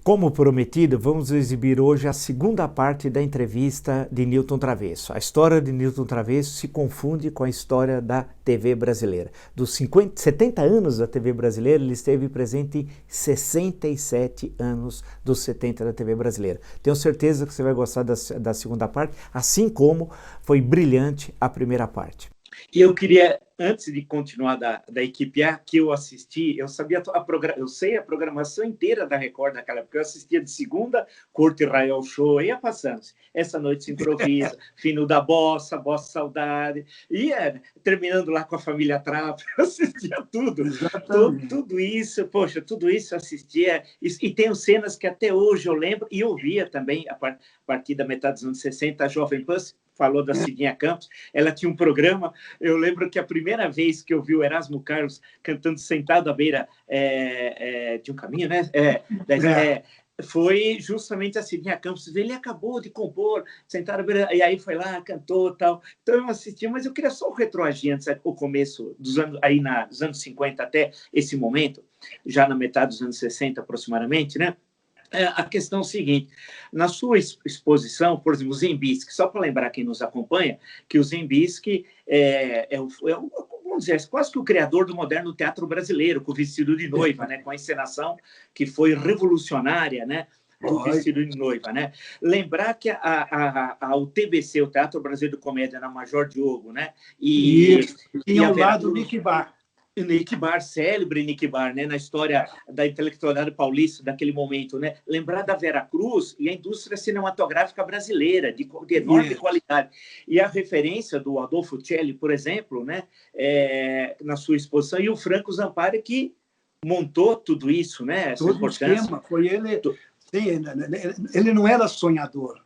Como prometido, vamos exibir hoje a segunda parte da entrevista de Newton Travesso. A história de Newton Travesso se confunde com a história da TV brasileira. Dos 70 anos da TV brasileira, ele esteve presente em 67 anos dos 70 da TV brasileira. Tenho certeza que você vai gostar da segunda parte, assim como foi brilhante a primeira parte. E eu queria, antes de continuar da equipe A, que eu assisti, eu sabia eu sei a programação inteira da Record naquela época, eu assistia de segunda, Corte Raiol Show, ia passando. Essa Noite Se Improvisa, Fino da Bossa, Bossa Saudade, ia terminando lá com a Família Trapo, eu assistia tudo. Tudo isso, poxa, tudo isso eu assistia, e tenho cenas que até hoje eu lembro, e eu via também, a partir da metade dos anos 60, a Jovem Pan falou da Cidinha Campos, ela tinha um programa, eu lembro que a primeira vez que eu vi o Erasmo Carlos cantando sentado à beira de um caminho, né? Foi justamente a Cidinha Campos, ele acabou de compor, sentado à beira, e aí foi lá, cantou tal. Então eu assisti, mas eu queria só retroagir antes, o começo dos anos, aí dos anos 50 até esse momento, já na metade dos anos 60 aproximadamente, né? A questão é o seguinte, na sua exposição, por exemplo, o Zembiski, só para lembrar quem nos acompanha, que o Zembiski vamos dizer, quase que o criador do moderno teatro brasileiro, com o Vestido de Noiva, né, com a encenação que foi revolucionária, né, do Vestido de Noiva, né? Lembrar que o TBC, o Teatro Brasileiro de Comédia, na Major Diogo, né? E ao lado do Nick Bar. Nick Bar, célebre Nick Bar, né, na história da intelectualidade paulista daquele momento, né? Lembrar da Vera Cruz e a indústria cinematográfica brasileira de enorme qualidade. E a referência do Adolfo Celli, por exemplo, né, na sua exposição, e o Franco Zampari, que montou tudo isso, né? Essa todo o esquema, foi ele. Ele não era sonhador,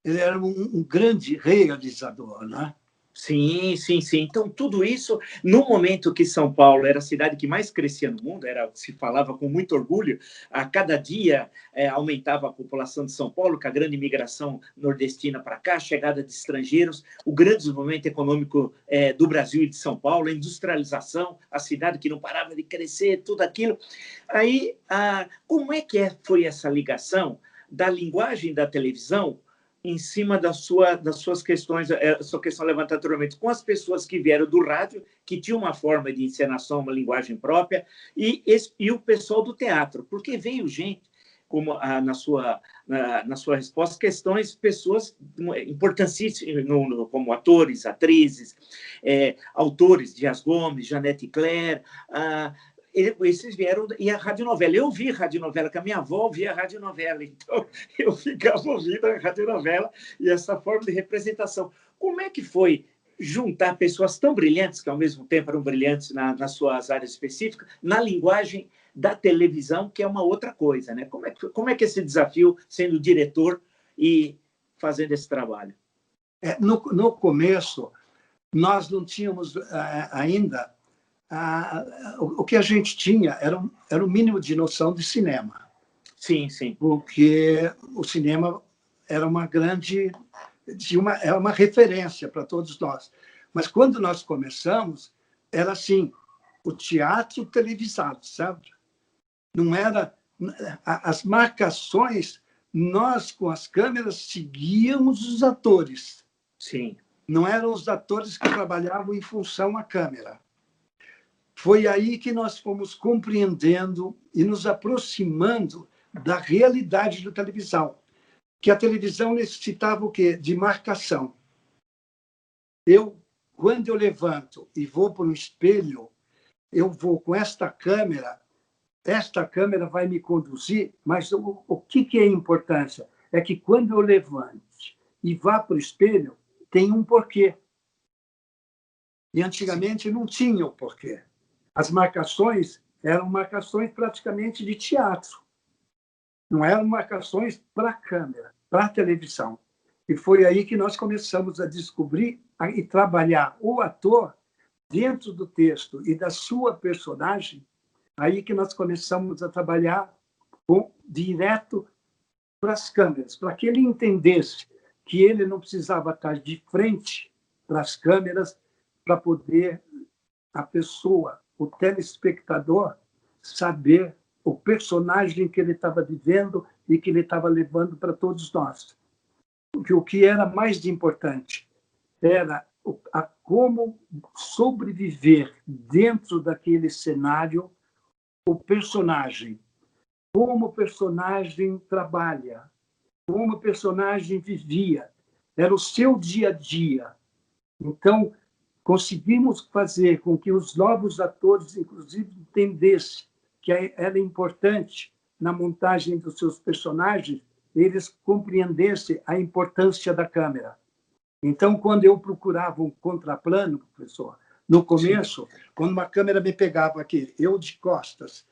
ele era um grande realizador, né? Sim. Então, tudo isso, no momento que São Paulo era a cidade que mais crescia no mundo, se falava com muito orgulho, a cada dia aumentava a população de São Paulo, com a grande imigração nordestina para cá, a chegada de estrangeiros, o grande desenvolvimento econômico do Brasil e de São Paulo, a industrialização, a cidade que não parava de crescer, tudo aquilo. Aí, como é que foi essa ligação da linguagem da televisão em cima das suas questões, a sua questão levantada anteriormente, com as pessoas que vieram do rádio, que tinham uma forma de encenação, uma linguagem própria, e o pessoal do teatro, porque veio gente, como na sua resposta, pessoas importantíssimas, como atores, atrizes, autores, Dias Gomes, Janete Claire, esses vieram, e a radionovela. Eu vi radionovela, que a minha avó via radionovela, então eu ficava ouvindo a radionovela e essa forma de representação. Como é que foi juntar pessoas tão brilhantes, que ao mesmo tempo eram brilhantes nas suas áreas específicas, na linguagem da televisão, que é uma outra coisa, né? Como é que esse desafio, sendo diretor e fazendo esse trabalho? No começo, nós não tínhamos ainda... o que a gente tinha era o mínimo de noção de cinema. Sim. Porque o cinema era uma grande... era uma referência para todos nós. Mas quando nós começamos, era assim, o teatro televisado, sabe? Não era... As marcações, nós, com as câmeras, seguíamos os atores. Sim. Não eram os atores que trabalhavam em função à câmera. Foi aí que nós fomos compreendendo e nos aproximando da realidade da televisão, que a televisão necessitava o quê? De marcação. Quando eu levanto e vou para um espelho, eu vou com esta câmera vai me conduzir, mas o que é a importância? É que quando eu levante e vá para o espelho, tem um porquê. E antigamente não tinha o porquê. As marcações eram marcações praticamente de teatro. Não eram marcações para a câmera, para a televisão. E foi aí que nós começamos a descobrir e trabalhar o ator dentro do texto e da sua personagem. Aí que nós começamos a trabalhar direto para as câmeras, para que ele entendesse que ele não precisava estar de frente para as câmeras para poder a pessoa, o telespectador, saber o personagem que ele estava vivendo e que ele estava levando para todos nós. Porque o que era mais importante era como sobreviver dentro daquele cenário o personagem, como o personagem trabalha, como o personagem vivia. Era o seu dia a dia. Então, conseguimos fazer com que os novos atores, inclusive, entendessem que era importante, na montagem dos seus personagens, eles compreendessem a importância da câmera. Então, quando eu procurava um contraplano, professor, no começo, sim, quando uma câmera me pegava aqui, eu de costas,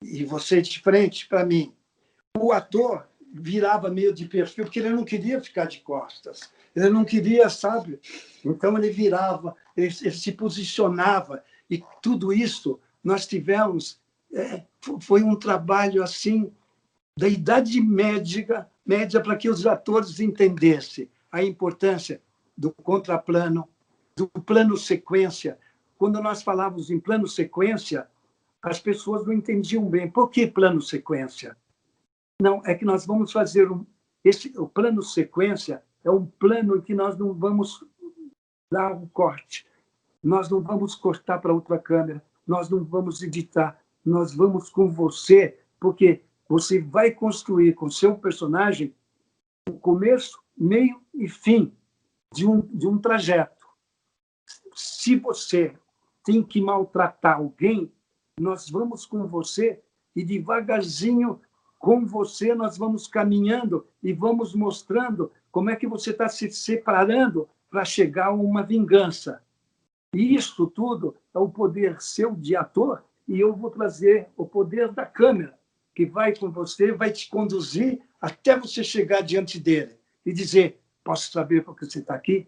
e você de frente para mim, o ator virava meio de perfil, porque ele não queria ficar de costas. Ele não queria, sabe? Então, ele virava, ele se posicionava. E tudo isso nós tivemos... foi um trabalho, assim, da Idade Média para que os atores entendessem a importância do contraplano, do plano sequência. Quando nós falávamos em plano sequência, as pessoas não entendiam bem. Por que plano sequência? Não, é que nós vamos fazer o plano sequência é um plano em que nós não vamos dar um corte, nós não vamos cortar para outra câmera, nós não vamos editar, nós vamos com você, porque você vai construir com o seu personagem o começo, meio e fim de um trajeto. Se você tem que maltratar alguém, nós vamos com você e devagarzinho com você nós vamos caminhando e vamos mostrando como é que você está se separando para chegar a uma vingança. E isso tudo é o poder seu de ator, e eu vou trazer o poder da câmera, que vai com você, vai te conduzir até você chegar diante dele e dizer, posso saber por que você está aqui?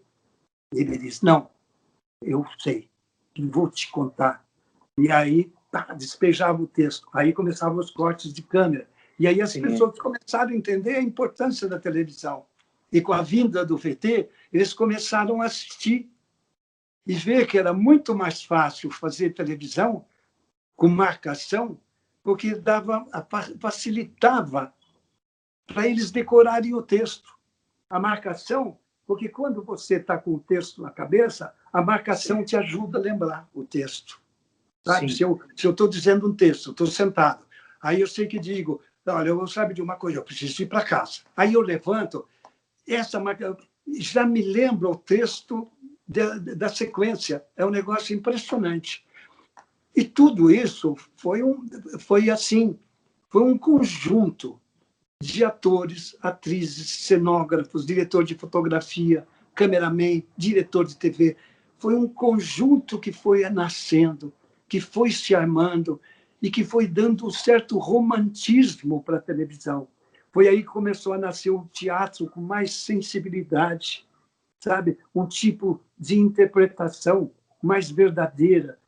Ele diz, não, eu sei, vou te contar. E aí, despejava o texto. Aí começavam os cortes de câmera. E aí as pessoas começaram a entender a importância da televisão. E com a vinda do VT, eles começaram a assistir e ver que era muito mais fácil fazer televisão com marcação, porque facilitava para eles decorarem o texto. A marcação, porque quando você está com o texto na cabeça, a marcação te ajuda a lembrar o texto. Sabe? Se eu estou dizendo um texto, estou sentado, aí eu sei que digo, olha, eu sabe de uma coisa, eu preciso ir para casa. Aí eu levanto, essa marca já me lembra o texto da sequência. É um negócio impressionante. E tudo isso foi assim, foi um conjunto de atores, atrizes, cenógrafos, diretor de fotografia, cameraman, diretor de TV. Foi um conjunto que foi nascendo, que foi se armando e que foi dando um certo romantismo para a televisão. Foi aí que começou a nascer o teatro com mais sensibilidade, sabe? Um tipo de interpretação mais verdadeira,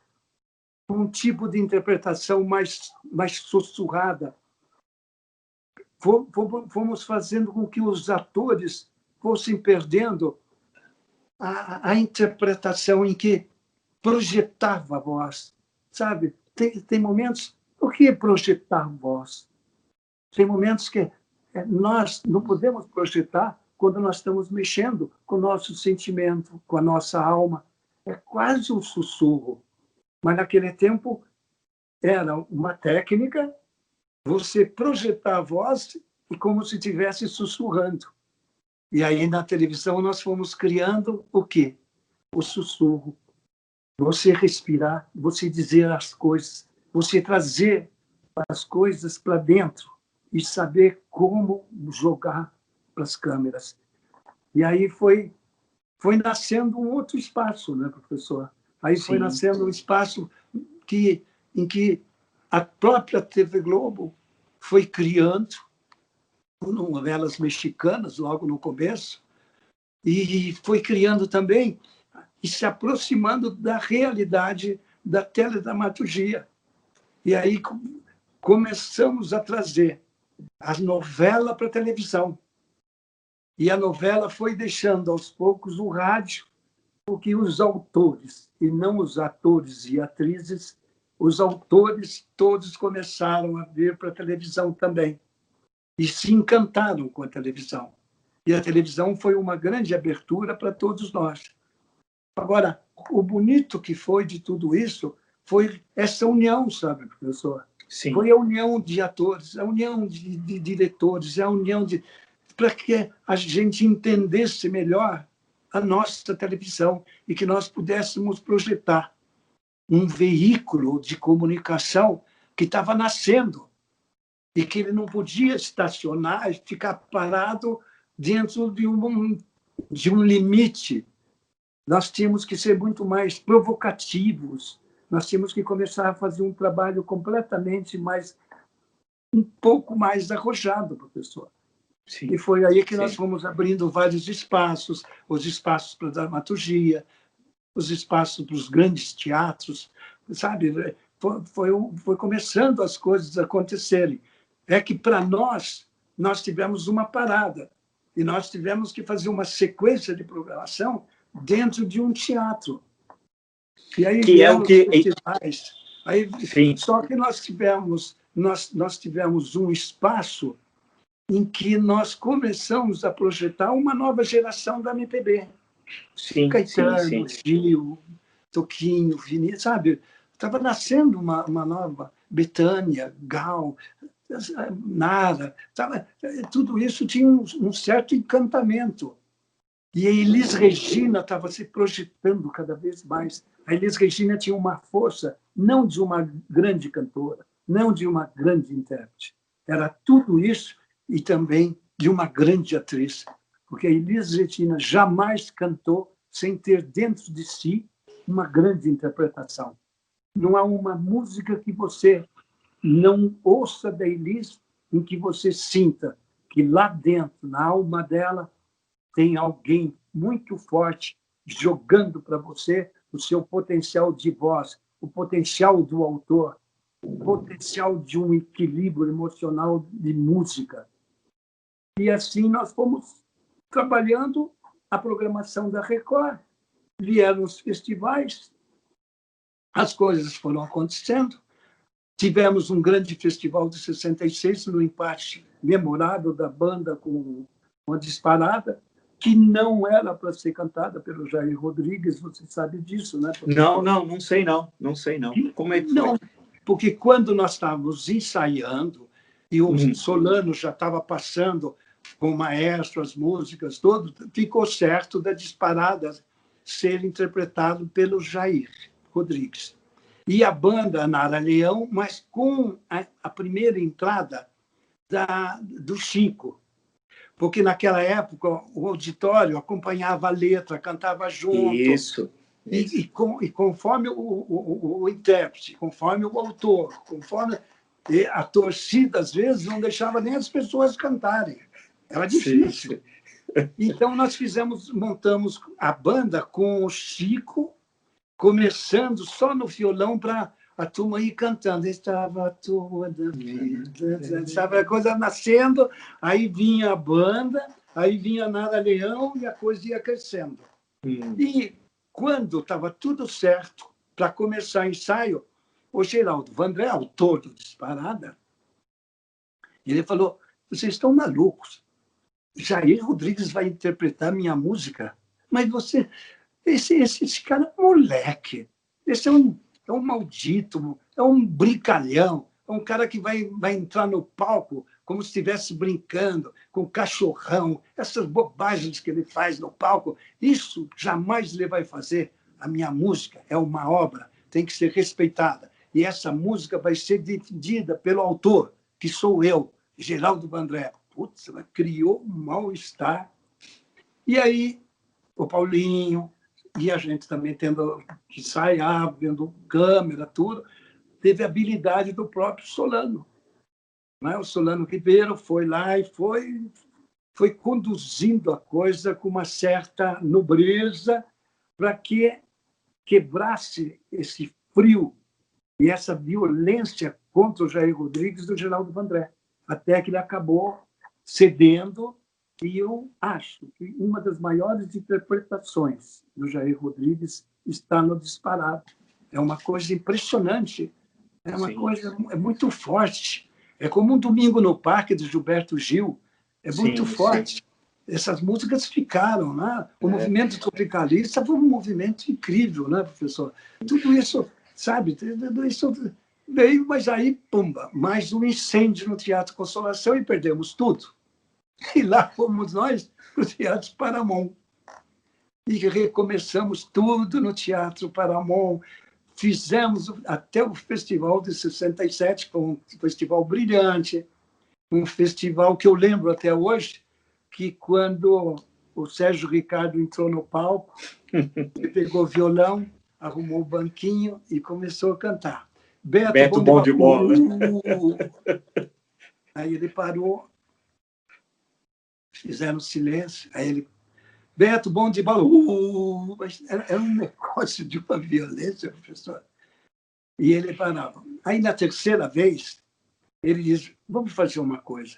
um tipo de interpretação mais sussurrada. Fomos fazendo com que os atores fossem perdendo a interpretação em que projetava a voz, sabe? Tem momentos... Por que projetar voz? Tem momentos que nós não podemos projetar quando nós estamos mexendo com o nosso sentimento, com a nossa alma. É quase um sussurro. Mas, naquele tempo, era uma técnica, você projetar a voz e como se estivesse sussurrando. E aí, na televisão, nós fomos criando o quê? O sussurro. Você respirar, você dizer as coisas, você trazer as coisas para dentro e saber como jogar para as câmeras. E aí foi nascendo um outro espaço, né, professor? Aí foi nascendo um espaço em que a própria TV Globo foi criando novelas mexicanas logo no começo e foi criando também e se aproximando da realidade da teledramaturgia. E aí começamos a trazer a novela para a televisão. E a novela foi deixando, aos poucos, o rádio, porque os autores, e não os atores e atrizes, os autores todos começaram a vir para a televisão também e se encantaram com a televisão. E a televisão foi uma grande abertura para todos nós. Agora, o bonito que foi de tudo isso foi essa união, sabe, professor? Sim. Foi a união de atores, a união de diretores, a união de... para que a gente entendesse melhor a nossa televisão e que nós pudéssemos projetar um veículo de comunicação que estava nascendo e que ele não podia estacionar e ficar parado dentro de um limite. Nós tínhamos que ser muito mais provocativos, nós tínhamos que começar a fazer um trabalho completamente mais, um pouco mais arrojado, professor. Sim. E foi aí que nós fomos abrindo vários espaços, os espaços para a dramaturgia, os espaços para os grandes teatros, sabe? Foi começando as coisas a acontecerem. É que, para nós tivemos uma parada e nós tivemos que fazer uma sequência de programação dentro de um teatro. E aí que é o que festivais. Aí, só que nós tivemos um espaço em que nós começamos a projetar uma nova geração da MPB. Sim, Caetano, Gil, Toquinho, Vinícius, sabe? Estava nascendo uma nova Bethânia, Gal, Nara, sabe? Tudo isso tinha um certo encantamento. E a Elis Regina estava se projetando cada vez mais. A Elis Regina tinha uma força, não de uma grande cantora, não de uma grande intérprete. Era tudo isso e também de uma grande atriz. Porque a Elis Regina jamais cantou sem ter dentro de si uma grande interpretação. Não há uma música que você não ouça da Elis em que você sinta que lá dentro, na alma dela, tem alguém muito forte jogando para você o seu potencial de voz, o potencial do autor, o potencial de um equilíbrio emocional de música. E assim nós fomos trabalhando a programação da Record. Vieram os festivais, as coisas foram acontecendo. Tivemos um grande festival de 66, no empate memorável da banda com uma disparada, que não era para ser cantada pelo Jair Rodrigues, você sabe disso, né? Não sei não. Como é que foi? Não, porque quando nós estávamos ensaiando, e o Solano já estava passando com o maestro as músicas, tudo, ficou certo da disparada ser interpretado pelo Jair Rodrigues. E a banda Nara Leão, mas com a primeira entrada do Chico. Porque naquela época o auditório acompanhava a letra, cantava junto. Isso. E conforme o intérprete, conforme o autor, conforme a torcida, às vezes, não deixava nem as pessoas cantarem. Era difícil. Então, nós montamos a banda com o Chico, começando só no violão para a turma ir cantando. Estava toda a vida, sabe? A coisa nascendo, aí vinha a banda, aí vinha a Nara Leão e a coisa ia crescendo. E quando estava tudo certo para começar o ensaio, o Geraldo Vandré, autor do Disparada, ele falou: vocês estão malucos. Jair Rodrigues vai interpretar minha música, mas você... Esse cara é um moleque, esse é um maldito, é um brincalhão, é um cara que vai entrar no palco como se estivesse brincando com cachorrão, essas bobagens que ele faz no palco, isso jamais ele vai fazer. A minha música é uma obra, tem que ser respeitada. E essa música vai ser defendida pelo autor, que sou eu, Geraldo Vandré. Putz, ela criou um mal-estar. E aí, o Paulinho... E a gente também tendo que ensaiar, vendo câmera, tudo, teve a habilidade do próprio Solano. Né? O Solano Ribeiro foi lá e foi conduzindo a coisa com uma certa nobreza para que quebrasse esse frio e essa violência contra o Jair Rodrigues do Geraldo Vandré, até que ele acabou cedendo. E eu acho que uma das maiores interpretações do Jair Rodrigues está no Disparado. É uma coisa impressionante É uma sim, coisa muito forte. É como um Domingo no Parque, do Gilberto Gil. É muito sim, sim. forte. Essas músicas ficaram, né? O É, movimento tropicalista foi um movimento incrível, né, professor? Tudo isso, sabe? Tudo isso veio, mas aí, pumba, mais um incêndio no Teatro Consolação e perdemos tudo. E lá fomos nós para o Teatro Paramount. E recomeçamos tudo no Teatro Paramount. Fizemos até o festival de 67, que foi um festival brilhante, um festival que eu lembro até hoje, que quando o Sérgio Ricardo entrou no palco, ele pegou o violão, arrumou o banquinho e começou a cantar. Beto, Beto bom de bom bola. de bola. Aí ele parou, fizeram silêncio, aí ele, Beto, bom de bola. Mas era um negócio de uma violência, professor. E ele parava. Aí, na terceira vez, ele diz, vamos fazer uma coisa.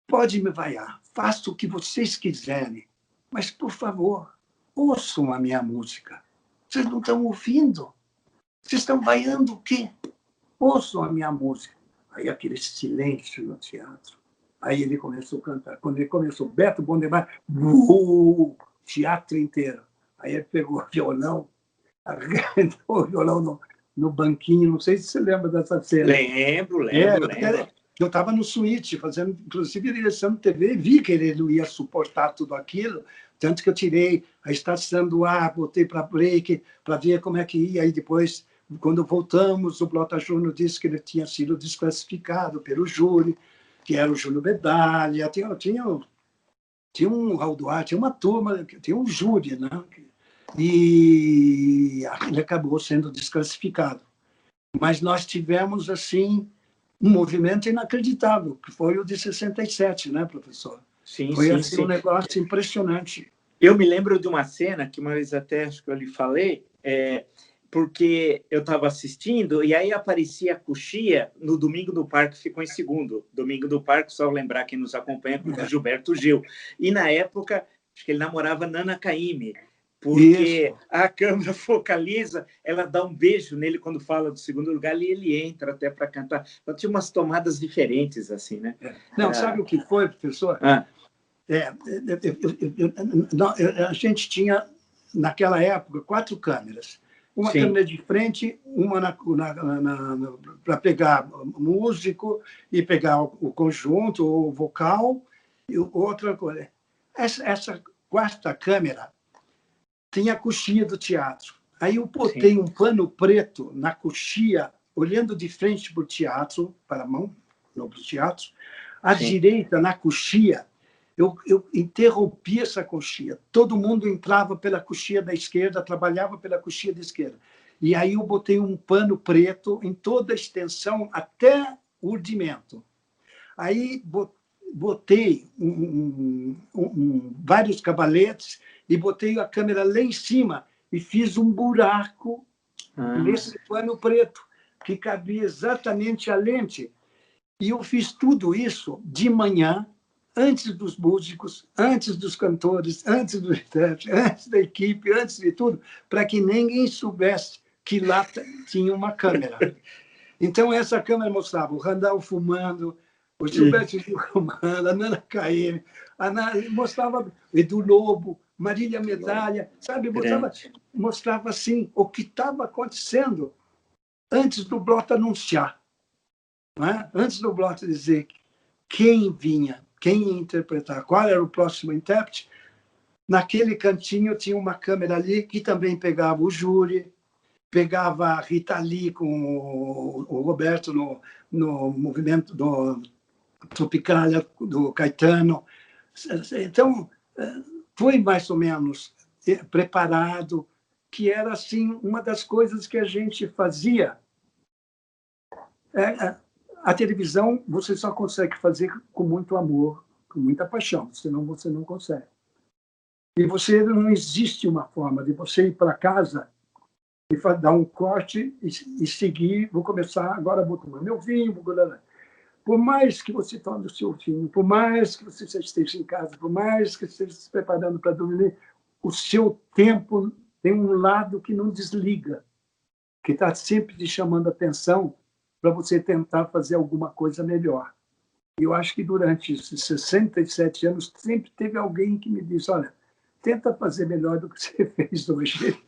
Pode me vaiar, faça o que vocês quiserem, mas, por favor, ouçam a minha música. Vocês não estão ouvindo? Vocês estão vaiando o quê? Ouçam a minha música. Aí aquele silêncio no teatro. Aí ele começou a cantar. Quando ele começou, Beto Bondemar, o teatro inteiro. Aí ele pegou o violão, arrebentou o violão no banquinho. Não sei se você lembra dessa cena. Lembro, lembro, lembro. Eu estava no suíte, fazendo, inclusive, direção de TV, e vi que ele não ia suportar tudo aquilo, tanto que eu tirei a estação do ar, botei para break, para ver como é que ia, aí depois, quando voltamos, o Blota Júnior disse que ele tinha sido desclassificado pelo júri, que era o Júlio Medalha, tinha um Raul Duarte, tinha uma turma, tinha um júri, né? E ele acabou sendo desclassificado. Mas nós tivemos, assim, um movimento inacreditável, que foi o de 67, né, professor? Sim, Foi sim, assim, um sim. negócio impressionante. Eu me lembro de uma cena que uma vez até acho que eu lhe falei, porque eu estava assistindo e aí aparecia a Coxia no Domingo do Parque, ficou em segundo. Domingo do Parque, só lembrar quem nos acompanha, com o Gilberto Gil. E na época, acho que ele namorava Nana Caymmi, porque Isso. a câmera focaliza, ela dá um beijo nele quando fala do segundo lugar e ele entra até para cantar. Então tinha umas tomadas diferentes, assim, né? Não, sabe o que foi, professor? A gente tinha, naquela época, 4 câmeras. Uma sim, câmera de frente, uma para pegar músico e pegar o conjunto, o vocal, e outra coisa. Essa quarta câmera tinha a coxia do teatro. Aí eu botei sim, um pano preto na coxia, olhando de frente para o teatro, para a mão, não para o teatro. À sim. direita, na coxia, eu interrompi essa coxia. Todo mundo entrava pela coxia da esquerda, trabalhava pela coxia da esquerda. E aí eu botei um pano preto em toda a extensão até o urdimento. Aí botei vários cavaletes e botei a câmera lá em cima e fiz um buraco nesse pano preto, que cabia exatamente a lente. E eu fiz tudo isso de manhã, antes dos músicos, antes dos cantores, antes do intérprete, antes da equipe, antes de tudo, para que ninguém soubesse que lá tinha uma câmera. Então, essa câmera mostrava o Randall fumando, o Gilberto Gil fumando, a Nana Caymmi, mostrava Edu Lobo, Marília Medalha, sabe? Mostrava assim o que estava acontecendo antes do Blota anunciar, né? Antes do Blota dizer quem vinha, quem ia interpretar, qual era o próximo intérprete. Naquele cantinho tinha uma câmera ali que também pegava o júri, pegava a Rita Lee com o Roberto no movimento do Tropicália, do Caetano. Então, foi mais ou menos preparado, que era assim uma das coisas que a gente fazia. A televisão você só consegue fazer com muito amor, com muita paixão, senão você não consegue. E não existe uma forma de você ir para casa e dar um corte e seguir. Vou começar agora, vou tomar meu vinho. Por mais que você tome o seu vinho, por mais que você esteja em casa, por mais que você esteja se preparando para dormir, o seu tempo tem um lado que não desliga, que está sempre te chamando a atenção para você tentar fazer alguma coisa melhor. Eu acho que durante esses 67 anos sempre teve alguém que me disse, olha, tenta fazer melhor do que você fez hoje.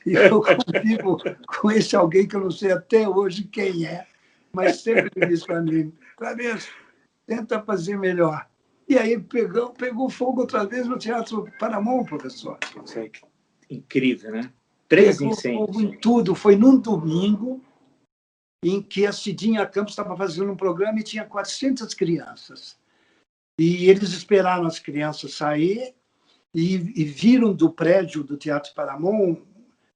E eu convivo com esse alguém que eu não sei até hoje quem é, mas sempre diz para mim, Travesso, tenta fazer melhor. E aí pegou fogo outra vez no Teatro Paramount, professor. Incrível, né? 3 incêndios. Pegou fogo em tudo. Foi num domingo em que a Cidinha Campos estava fazendo um programa e tinha 400 crianças. E eles esperaram as crianças sair e viram do prédio do Teatro Paramount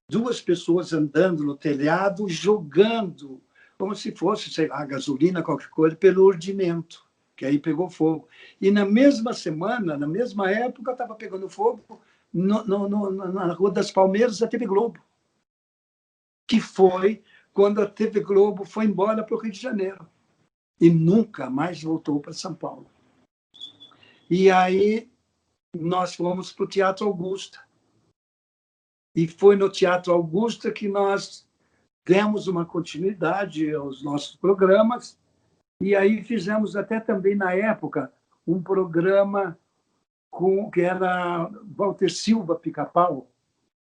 2 pessoas andando no telhado, jogando, como se fosse, sei lá, gasolina, qualquer coisa, pelo urdimento, que aí pegou fogo. E na mesma semana, na mesma época, estava pegando fogo na Rua das Palmeiras, a TV Globo, que foi quando a TV Globo foi embora para o Rio de Janeiro e nunca mais voltou para São Paulo. E aí nós fomos para o Teatro Augusta. E foi no Teatro Augusta que nós demos uma continuidade aos nossos programas. E aí fizemos até também, na época, um programa que era Walter Silva Pica-Pau,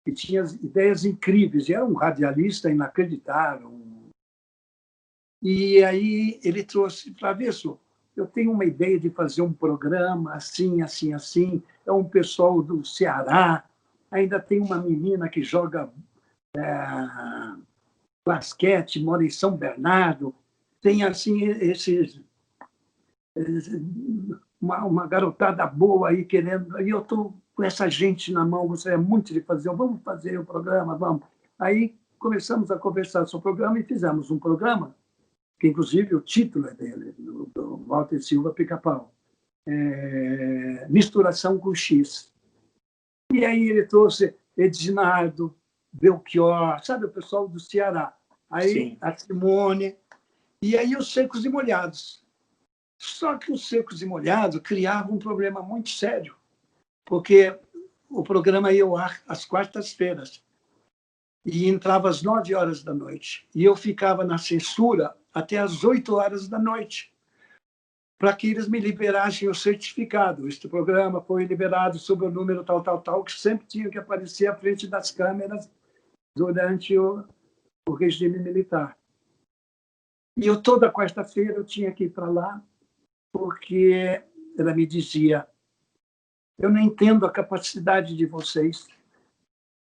que tinha ideias incríveis. E era um radialista inacreditável. E aí ele trouxe, Travesso, eu tenho uma ideia de fazer um programa assim, assim, assim. É um pessoal do Ceará. Ainda tem uma menina que joga basquete, mora em São Bernardo. Tem assim uma garotada boa aí querendo. E eu estou com essa gente na mão, você é muito de fazer. Vamos fazer o programa, vamos. Aí começamos a conversar sobre o programa e fizemos um programa, que inclusive o título é dele, do Walter Silva Pica-Pau. Misturação com X. E aí ele trouxe Edinardo, Belchior, sabe, o pessoal do Ceará. Aí sim, a Simone, e aí os Secos e Molhados. Só que os Secos e Molhados criavam um problema muito sério, porque o programa ia ao ar às quartas-feiras e entrava às 9 horas da noite. E eu ficava na censura até às 8 horas da noite, para que eles me liberassem o certificado. Este programa foi liberado sob o número tal, tal, tal, que sempre tinha que aparecer à frente das câmeras durante o regime militar. E eu, toda quarta-feira, eu tinha que ir para lá, porque ela me dizia, eu não entendo a capacidade de vocês.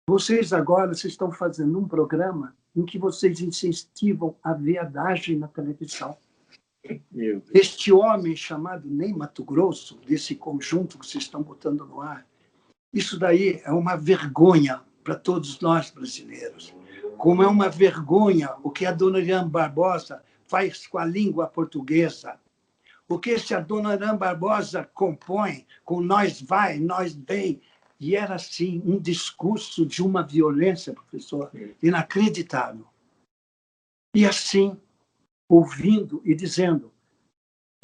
Vocês agora vocês estão fazendo um programa em que vocês incentivam a viadagem na televisão. Este homem chamado Ney Matogrosso, desse conjunto que vocês estão botando no ar, isso daí é uma vergonha para todos nós brasileiros. Como é uma vergonha o que a dona Irã Barbosa faz com a língua portuguesa. O que a dona Irã Barbosa compõe com nós vai, nós vem. E era, assim, um discurso de uma violência, professor, inacreditável. E assim, ouvindo e dizendo,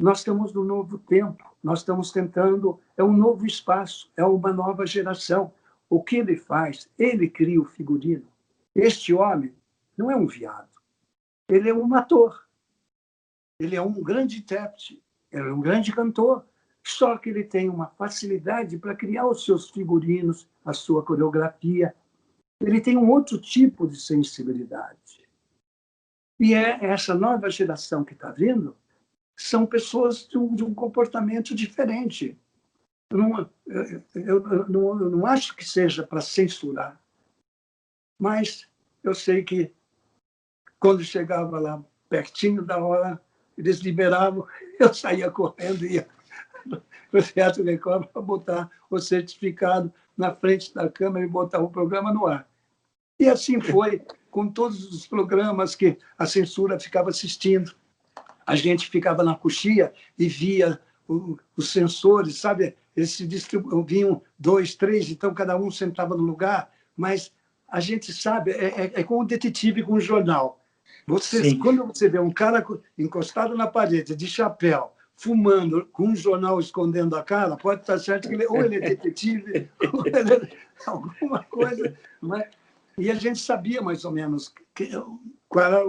nós estamos no novo tempo, nós estamos tentando, é um novo espaço, é uma nova geração. O que ele faz? Ele cria o figurino. Este homem não é um viado, ele é um ator, ele é um grande intérprete, ele é um grande cantor, só que ele tem uma facilidade para criar os seus figurinos, a sua coreografia. Ele tem um outro tipo de sensibilidade. E essa nova geração que está vindo são pessoas de um comportamento diferente. Eu não acho que seja para censurar, mas eu sei que quando chegava lá pertinho da hora, eles liberavam, eu saía correndo e ia para o Teatro Record para botar o certificado na frente da câmera e botar o programa no ar. E assim foi com todos os programas que a censura ficava assistindo. A gente ficava na coxia e via os censores, sabe? Eles se vinham 2, 3, então cada um sentava no lugar, mas a gente sabe, é como um detetive com um jornal. Quando você vê um cara encostado na parede, de chapéu, fumando, com um jornal escondendo a cara, pode estar certo que ou ele é detetive, ou ele é alguma coisa. Mas... E a gente sabia mais ou menos qual era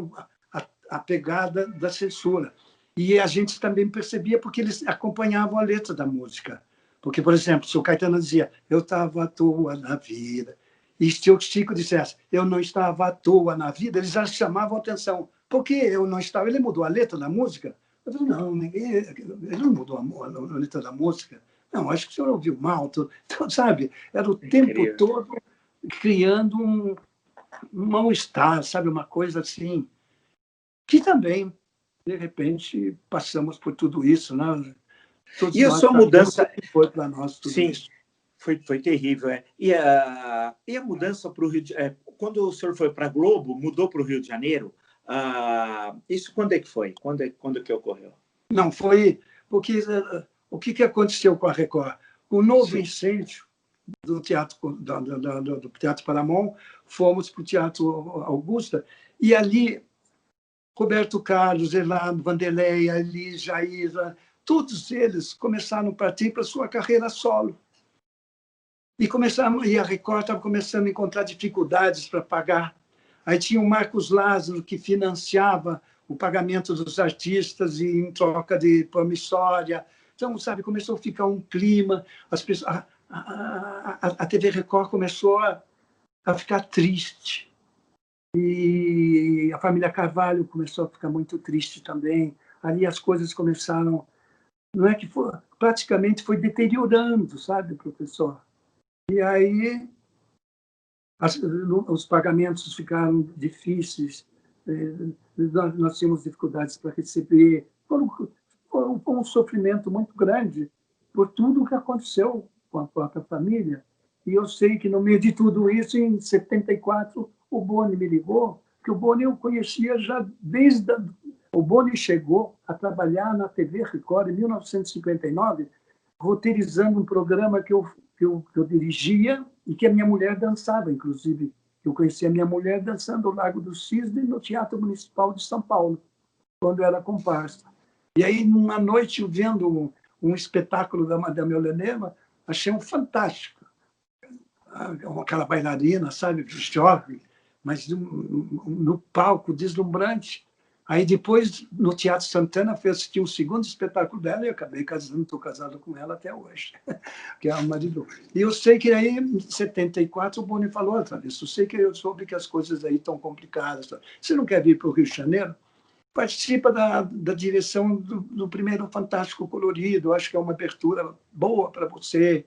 a pegada da censura. E a gente também percebia porque eles acompanhavam a letra da música. Porque, por exemplo, se o Caetano dizia eu estava à toa na vida, e se o Chico dissesse eu não estava à toa na vida, eles já chamavam atenção. Por que eu não estava? Ele mudou a letra da música? Eu falei, não, ele não mudou a letra da música. Não, acho que o senhor ouviu mal. Então, sabe, era o tempo todo criando um mal-estar, sabe, uma coisa assim, que também, de repente, passamos por tudo isso, né? Todos E a nós sua sabemos mudança... que foi para nós tudo Sim, isso. foi terrível. É. E a mudança para o Rio de Janeiro... Quando o senhor foi para a Globo, mudou para o Rio de Janeiro, isso quando é que foi? Quando que ocorreu? Não, foi porque o que aconteceu com a Record? O novo incêndio do Teatro, do Teatro Paramount, fomos para o Teatro Augusta, e ali Roberto Carlos, Elano, Vanderlei, Elis, Jair, todos eles começaram a partir para a sua carreira solo. E a Record estava começando a encontrar dificuldades para pagar. Aí tinha o Marcos Lázaro, que financiava o pagamento dos artistas e em troca de promissória. Então, sabe, começou a ficar um clima, as pessoas, a TV Record começou a ficar triste. E a família Carvalho começou a ficar muito triste também. Ali as coisas começaram... Não é que foi, praticamente foi deteriorando, sabe, professor? E aí os pagamentos ficaram difíceis, nós tínhamos dificuldades para receber. Foi um sofrimento muito grande por tudo o que aconteceu com a própria família. E eu sei que, no meio de tudo isso, em 74, o Boni me ligou, que o Boni eu conhecia já desde... O Boni chegou a trabalhar na TV Record em 1959, roteirizando um programa que eu dirigia e que a minha mulher dançava, inclusive. Eu conheci a minha mulher dançando o Lago do Cisne no Teatro Municipal de São Paulo, quando era comparsa. E aí, numa noite, vendo um espetáculo da Madame Eulenema, achei um fantástico. Aquela bailarina, sabe, jovem, mas no palco deslumbrante. Aí depois, no Teatro Santana, fui assistir um segundo espetáculo dela e acabei casando, estou casado com ela até hoje, que é a Marilu. E eu sei que aí, em 74, o Boni falou outra vez, eu sei que eu soube que as coisas aí estão complicadas. Você não quer vir para o Rio de Janeiro? Participa da direção do primeiro Fantástico Colorido, acho que é uma abertura boa para você.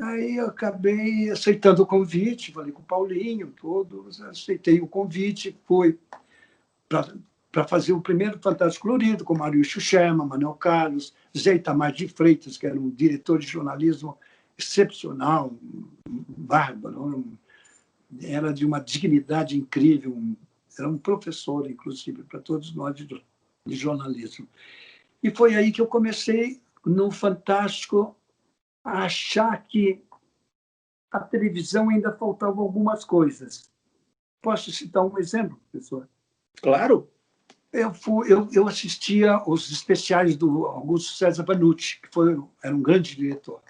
Aí eu acabei aceitando o convite, falei com o Paulinho, todos, aceitei o convite, fui para fazer o primeiro Fantástico Colorido, com Mário Xuxema, Manuel Carlos, Zé Itamar de Freitas, que era um diretor de jornalismo excepcional, bárbaro, era de uma dignidade incrível, era um professor, inclusive, para todos nós de jornalismo. E foi aí que eu comecei, no Fantástico, a achar que a televisão ainda faltava algumas coisas. Posso citar um exemplo, professor? Claro. Eu assistia os especiais do Augusto César Vanucci, que era um grande diretor.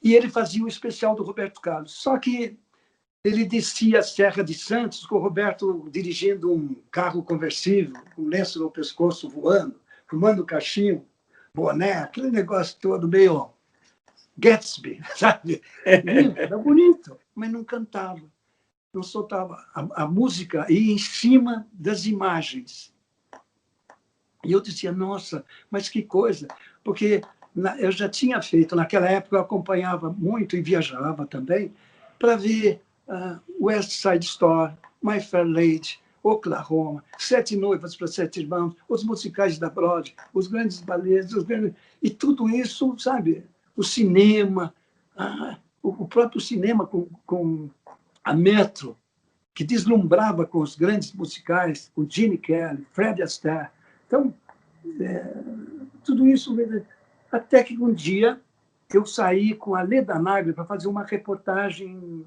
E ele fazia o especial do Roberto Carlos. Só que ele descia a Serra de Santos com o Roberto dirigindo um carro conversível, com um lenço no pescoço voando, fumando cachimbo, boné, aquele negócio todo meio Gatsby, sabe? Era bonito, mas não cantava. Não soltava. A música ia em cima das imagens. E eu dizia, nossa, mas que coisa. Porque eu já tinha feito, naquela época eu acompanhava muito e viajava também, para ver West Side Story, My Fair Lady, Oklahoma, Sete Noivas para Sete Irmãos, os musicais da Broadway, os grandes balés, e tudo isso, sabe? O cinema, o próprio cinema com a Metro, que deslumbrava com os grandes musicais, o Gene Kelly, Fred Astaire. Então, tudo isso, até que um dia eu saí com a Leda Nagli para fazer uma reportagem,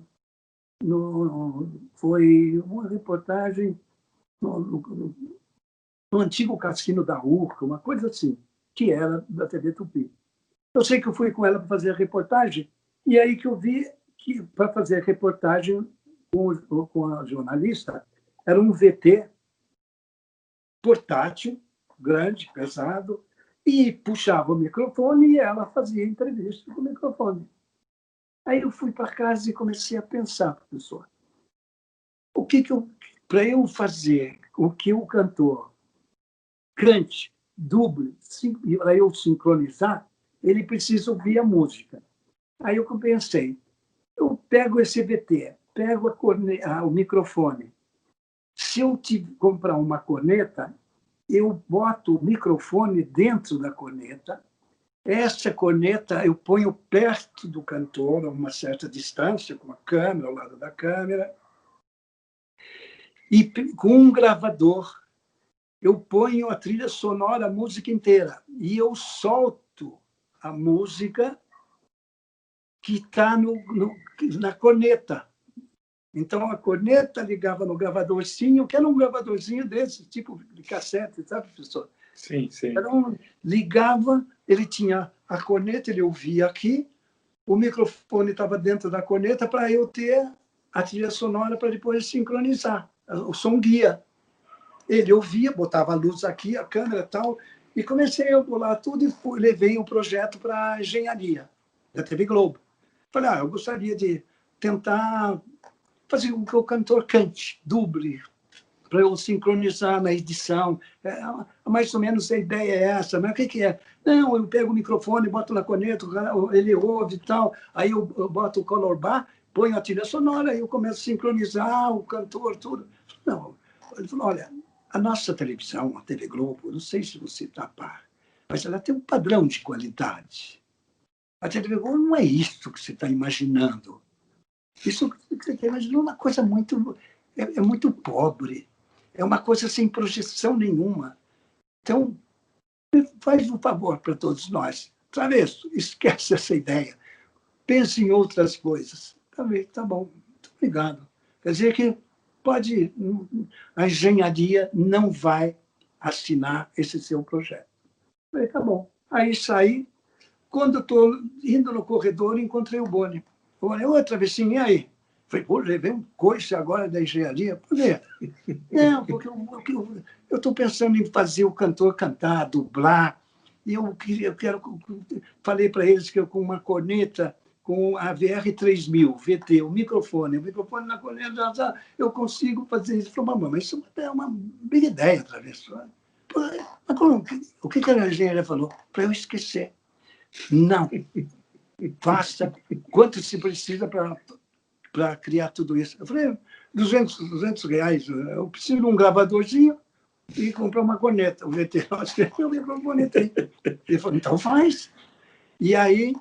foi uma reportagem no antigo Cassino da Urca, uma coisa assim, que era da TV Tupi. Eu sei que eu fui com ela para fazer a reportagem, e aí que eu vi que, para fazer a reportagem com a jornalista, era um VT portátil, grande, pesado, e puxava o microfone e ela fazia entrevista com o microfone. Aí eu fui para casa e comecei a pensar, professor, para eu fazer o que o cantor cante, duble, para eu sincronizar, ele precisa ouvir a música. Aí eu pensei, eu pego esse VT, pego o microfone. Se eu comprar uma corneta, eu boto o microfone dentro da corneta. Essa corneta eu ponho perto do cantor, a uma certa distância, com a câmera, ao lado da câmera. E com um gravador, eu ponho a trilha sonora, a música inteira. E eu solto a música que está na corneta. Então, a corneta ligava no gravadorzinho, que era um gravadorzinho desse, tipo de cassete, sabe, professor? Sim, sim. Então, ligava, ele tinha a corneta, ele ouvia aqui, o microfone estava dentro da corneta para eu ter a trilha sonora para depois sincronizar, o som guia. Ele ouvia, botava a luz aqui, a câmera e tal, e comecei a bolar tudo e levei o projeto para a engenharia da TV Globo. Falei, eu gostaria de tentar fazer com que o cantor cante, duble, para eu sincronizar na edição. Mais ou menos a ideia é essa. Mas o que é? Não, eu pego o microfone, boto na corneta, ele ouve e tal, aí eu boto o color bar, ponho a trilha sonora, aí eu começo a sincronizar o cantor, tudo. Não, ele falou, olha, a nossa televisão, a TV Globo, não sei se você está a par, mas ela tem um padrão de qualidade. A TV Globo não é isso que você está imaginando. Isso que você está imaginando é uma coisa muito... É muito pobre. É uma coisa sem projeção nenhuma. Então, faz um favor para todos nós. Travesso, esquece essa ideia. Pense em outras coisas. Tá bom, muito obrigado. Quer dizer que a engenharia não vai assinar esse seu projeto. Falei, tá bom. Aí saí. Quando eu estou indo no corredor, encontrei o Boni. Oi, Travessinho, e aí? Falei, pô, levei um coice agora da engenharia. Por quê? Não, porque eu estou pensando em fazer o cantor cantar, dublar. E falei para eles que eu, com uma corneta, com a VR3000, VT, o microfone na corneta, eu consigo fazer isso. Falei, mamãe, mas isso é uma big ideia, Travessor. O que a engenharia falou? Para eu esquecer. Não. Faça quanto se precisa para criar tudo isso. Eu falei, 200 reais. Eu preciso de um gravadorzinho e comprar uma corneta. O veterano escreveu e comprou uma corneta aí. Ele falou, então faz. E aí,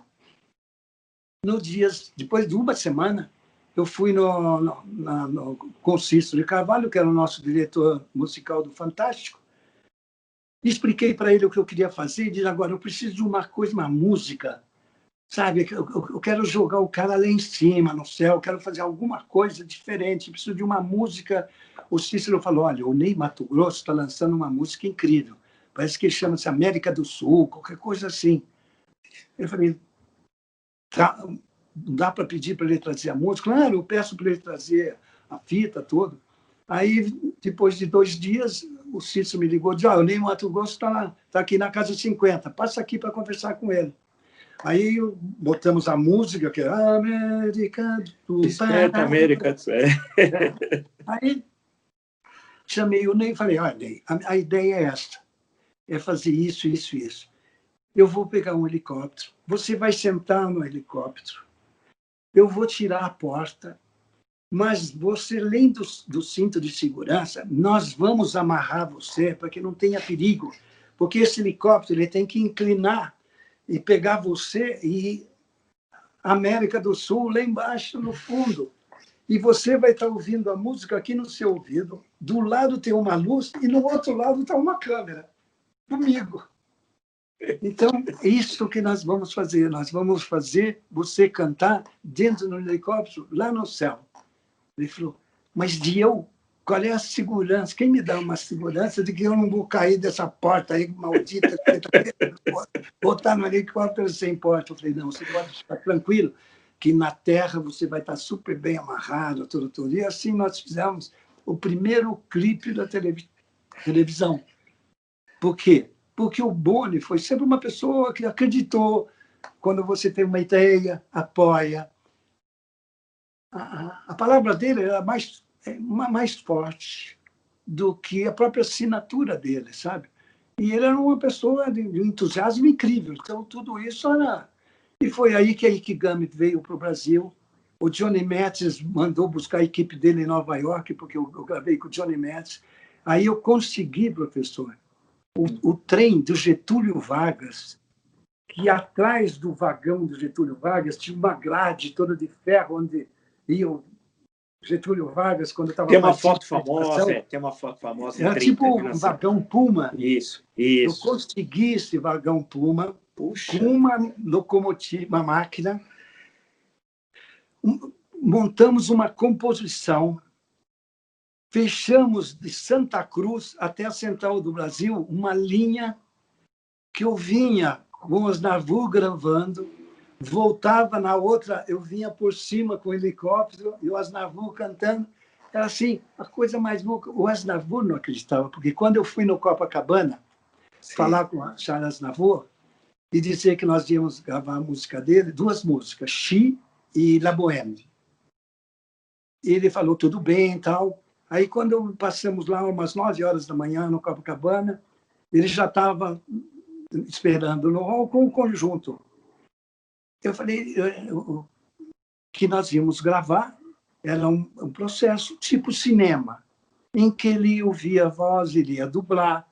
depois de uma semana, eu fui com o Cícero de Carvalho, que era o nosso diretor musical do Fantástico, e expliquei para ele o que eu queria fazer, e disse, agora, eu preciso de uma coisa, uma música, sabe? Eu quero jogar o cara lá em cima, no céu, eu quero fazer alguma coisa diferente, preciso de uma música. O Cícero falou, olha, o Ney Matogrosso está lançando uma música incrível, parece que chama-se América do Sul, qualquer coisa assim. Eu falei, tá, dá para pedir para ele trazer a música? Claro, eu peço para ele trazer a fita toda. Aí, depois de 2 dias, o Cícero me ligou e disse, o Ney Matogrosso está aqui na Casa 50, passa aqui para conversar com ele. Aí botamos a música, que é América do Esperta América do Sul. Aí chamei o Ney e falei, olha, Ney, a ideia é esta, é fazer isso, isso, isso. Eu vou pegar um helicóptero, você vai sentar no helicóptero, eu vou tirar a porta, mas você, além do cinto de segurança, nós vamos amarrar você para que não tenha perigo, porque esse helicóptero ele tem que inclinar e pegar você e América do Sul lá embaixo, no fundo. E você vai estar ouvindo a música aqui no seu ouvido. Do lado tem uma luz e no outro lado está uma câmera. Comigo. Então, é isso que nós vamos fazer. Nós vamos fazer você cantar dentro do helicóptero, lá no céu. Ele falou, mas qual é a segurança? Quem me dá uma segurança de que eu não vou cair dessa porta aí, maldita, botar no helicóptero sem porta? Eu falei, não, você pode ficar tranquilo, que na terra você vai estar super bem amarrado, tudo. E assim nós fizemos o primeiro clipe da televisão. televisão. Por quê? Porque o Boni foi sempre uma pessoa que acreditou. Quando você tem uma ideia, apoia. A palavra dele era mais forte do que a própria assinatura dele, sabe? E ele era uma pessoa de um entusiasmo incrível. Então, tudo isso era... E foi aí que a Ikigami veio para o Brasil. O Johnny Metz mandou buscar a equipe dele em Nova York, porque eu gravei com o Johnny Metz. Aí eu consegui, professor, o trem do Getúlio Vargas, que atrás do vagão do Getúlio Vargas tinha uma grade toda de ferro, onde ia o Getúlio Vargas, quando estava... Tem uma foto famosa, Era 30, tipo um vagão Puma. Isso. Eu consegui esse vagão Puma. Puxa. Com uma locomotiva, uma máquina. Montamos uma composição. Fechamos de Santa Cruz até a Central do Brasil uma linha que eu vinha com os navios gravando, voltava na outra, eu vinha por cima com o helicóptero e o Aznavour cantando. Era assim, a coisa mais louca. O Aznavour não acreditava, porque quando eu fui no Copacabana falar com o Charles Aznavour e dizer que nós íamos gravar a música dele, 2 músicas, Chi e La Bohème. Ele falou tudo bem e tal. Aí, quando passamos lá umas 9 horas da manhã no Copacabana, ele já estava esperando no hall com o conjunto. Eu falei que nós íamos gravar, era um processo tipo cinema, em que ele ouvia a voz, ele ia dublar.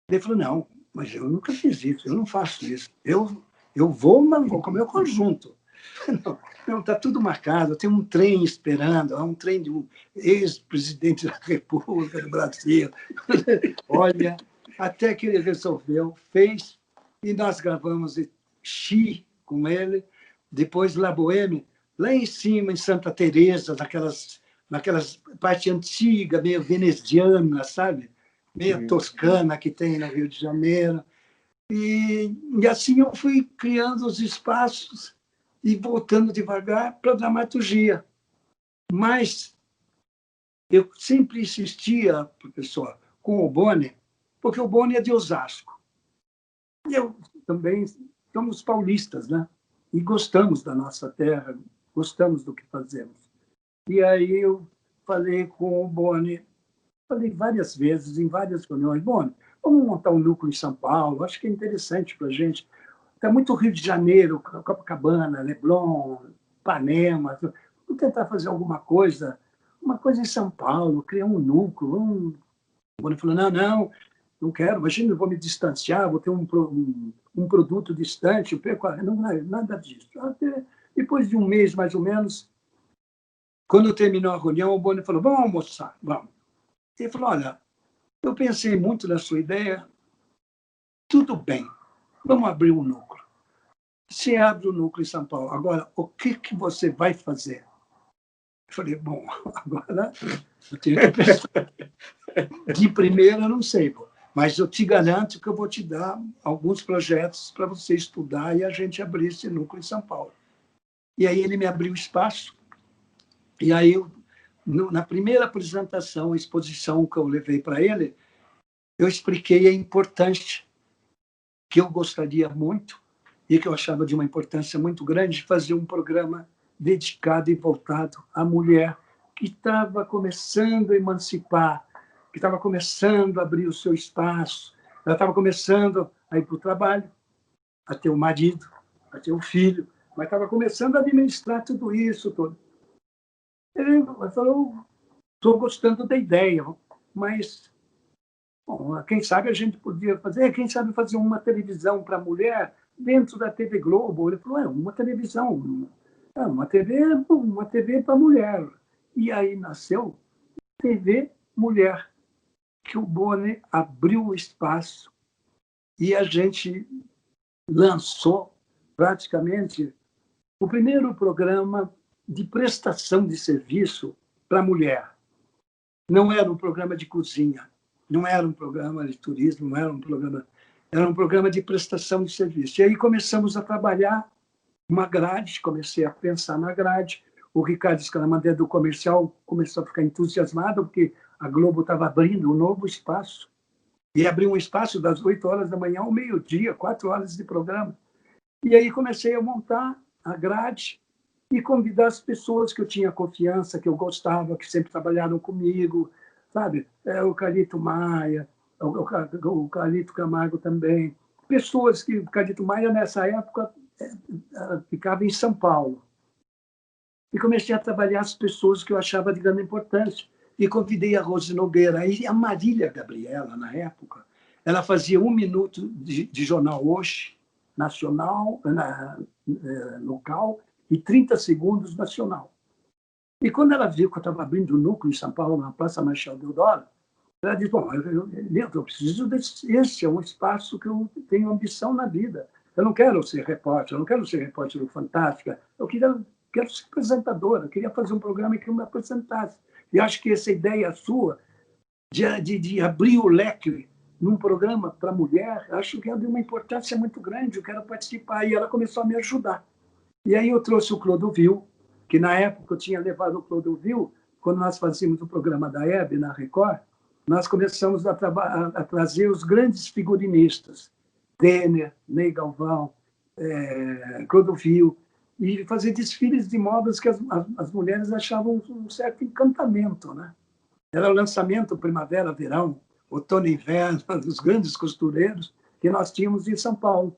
Ele falou, não, mas eu nunca fiz isso, eu não faço isso. Eu vou, mas vou com o meu conjunto. Não, está tudo marcado, tem um trem esperando, um trem de um ex-presidente da República do Brasil. Olha, até que ele resolveu, fez, e nós gravamos Chi com ele, depois La Bohème, lá em cima, em Santa Teresa, naquelas parte antiga, meio veneziana, sabe? Meio toscana que tem no Rio de Janeiro. E assim eu fui criando os espaços e voltando devagar para a dramaturgia. Mas eu sempre insistia, professor, com o Boni, porque o Boni é de Osasco. E eu também somos paulistas, né? E gostamos da nossa terra, gostamos do que fazemos. E aí eu falei com o Boni, falei várias vezes, em várias reuniões, Boni, vamos montar um núcleo em São Paulo, acho que é interessante para a gente. Está muito Rio de Janeiro, Copacabana, Leblon, Ipanema. Vamos tentar fazer alguma coisa, uma coisa em São Paulo, criar um núcleo. O Boni falou, não quero, imagina, eu vou me distanciar, vou ter um produto distante, não, nada disso. Até depois de um mês, mais ou menos, quando terminou a reunião, o Boni falou, vamos almoçar, vamos. Ele falou, olha, eu pensei muito na sua ideia, tudo bem, vamos abrir um núcleo. Você abre o núcleo em São Paulo. Agora, o que você vai fazer? Eu falei, bom, agora eu tenho que pensar. De primeira, eu não sei, mas eu te garanto que eu vou te dar alguns projetos para você estudar e a gente abrir esse núcleo em São Paulo. E aí ele me abriu espaço. E aí, na primeira apresentação, a exposição que eu levei para ele, eu expliquei a importância que eu gostaria muito e que eu achava de uma importância muito grande de fazer um programa dedicado e voltado à mulher que estava começando a emancipar, que estava começando a abrir o seu espaço, ela estava começando a ir para o trabalho, a ter um marido, a ter um filho, mas estava começando a administrar tudo isso. Ele falou, estou gostando da ideia, mas bom, quem sabe a gente podia fazer, quem sabe fazer uma televisão para a mulher dentro da TV Globo. Ele falou, uma televisão, uma TV para mulher. E aí nasceu TV Mulher, que o Boni abriu o espaço e a gente lançou praticamente o primeiro programa de prestação de serviço para a mulher. Não era um programa de cozinha, não era um programa de turismo, não era um programa de prestação de serviço. E aí começamos a trabalhar uma grade, comecei a pensar na grade. O Ricardo Scaramandé do comercial começou a ficar entusiasmado, porque a Globo estava abrindo um novo espaço. E abriu um espaço das 8 horas da manhã ao meio-dia, 4 horas de programa. E aí comecei a montar a grade e convidar as pessoas que eu tinha confiança, que eu gostava, que sempre trabalharam comigo, sabe? O Carlito Maia, o Carlito Camargo também. Pessoas que o Carlito Maia, nessa época, ficava em São Paulo. E comecei a trabalhar as pessoas que eu achava de grande importância. E convidei a Rose Nogueira e a Marília Gabriela, na época. Ela fazia 1 minuto de jornal hoje, nacional, local, e 30 segundos nacional. E quando ela viu que eu estava abrindo o núcleo em São Paulo, na Praça Marechal Deodoro, ela disse, bom, eu preciso desse, esse é um espaço que eu tenho ambição na vida. Eu não quero ser repórter, eu não quero ser repórter do Fantástica, eu quero ser apresentadora, eu queria fazer um programa que eu me apresentasse. E acho que essa ideia sua de abrir o leque num programa para mulher, acho que é de uma importância muito grande, eu quero participar. E ela começou a me ajudar. E aí eu trouxe o Clodovil, que na época eu tinha levado o Clodovil, quando nós fazíamos o programa da Hebe na Record, nós começamos a trazer os grandes figurinistas, Denner, Ney Galvão, Clodovil, e fazer desfiles de modas que as mulheres achavam um certo encantamento, né? Era o lançamento Primavera, Verão, Outono e Inverno, dos grandes costureiros que nós tínhamos em São Paulo.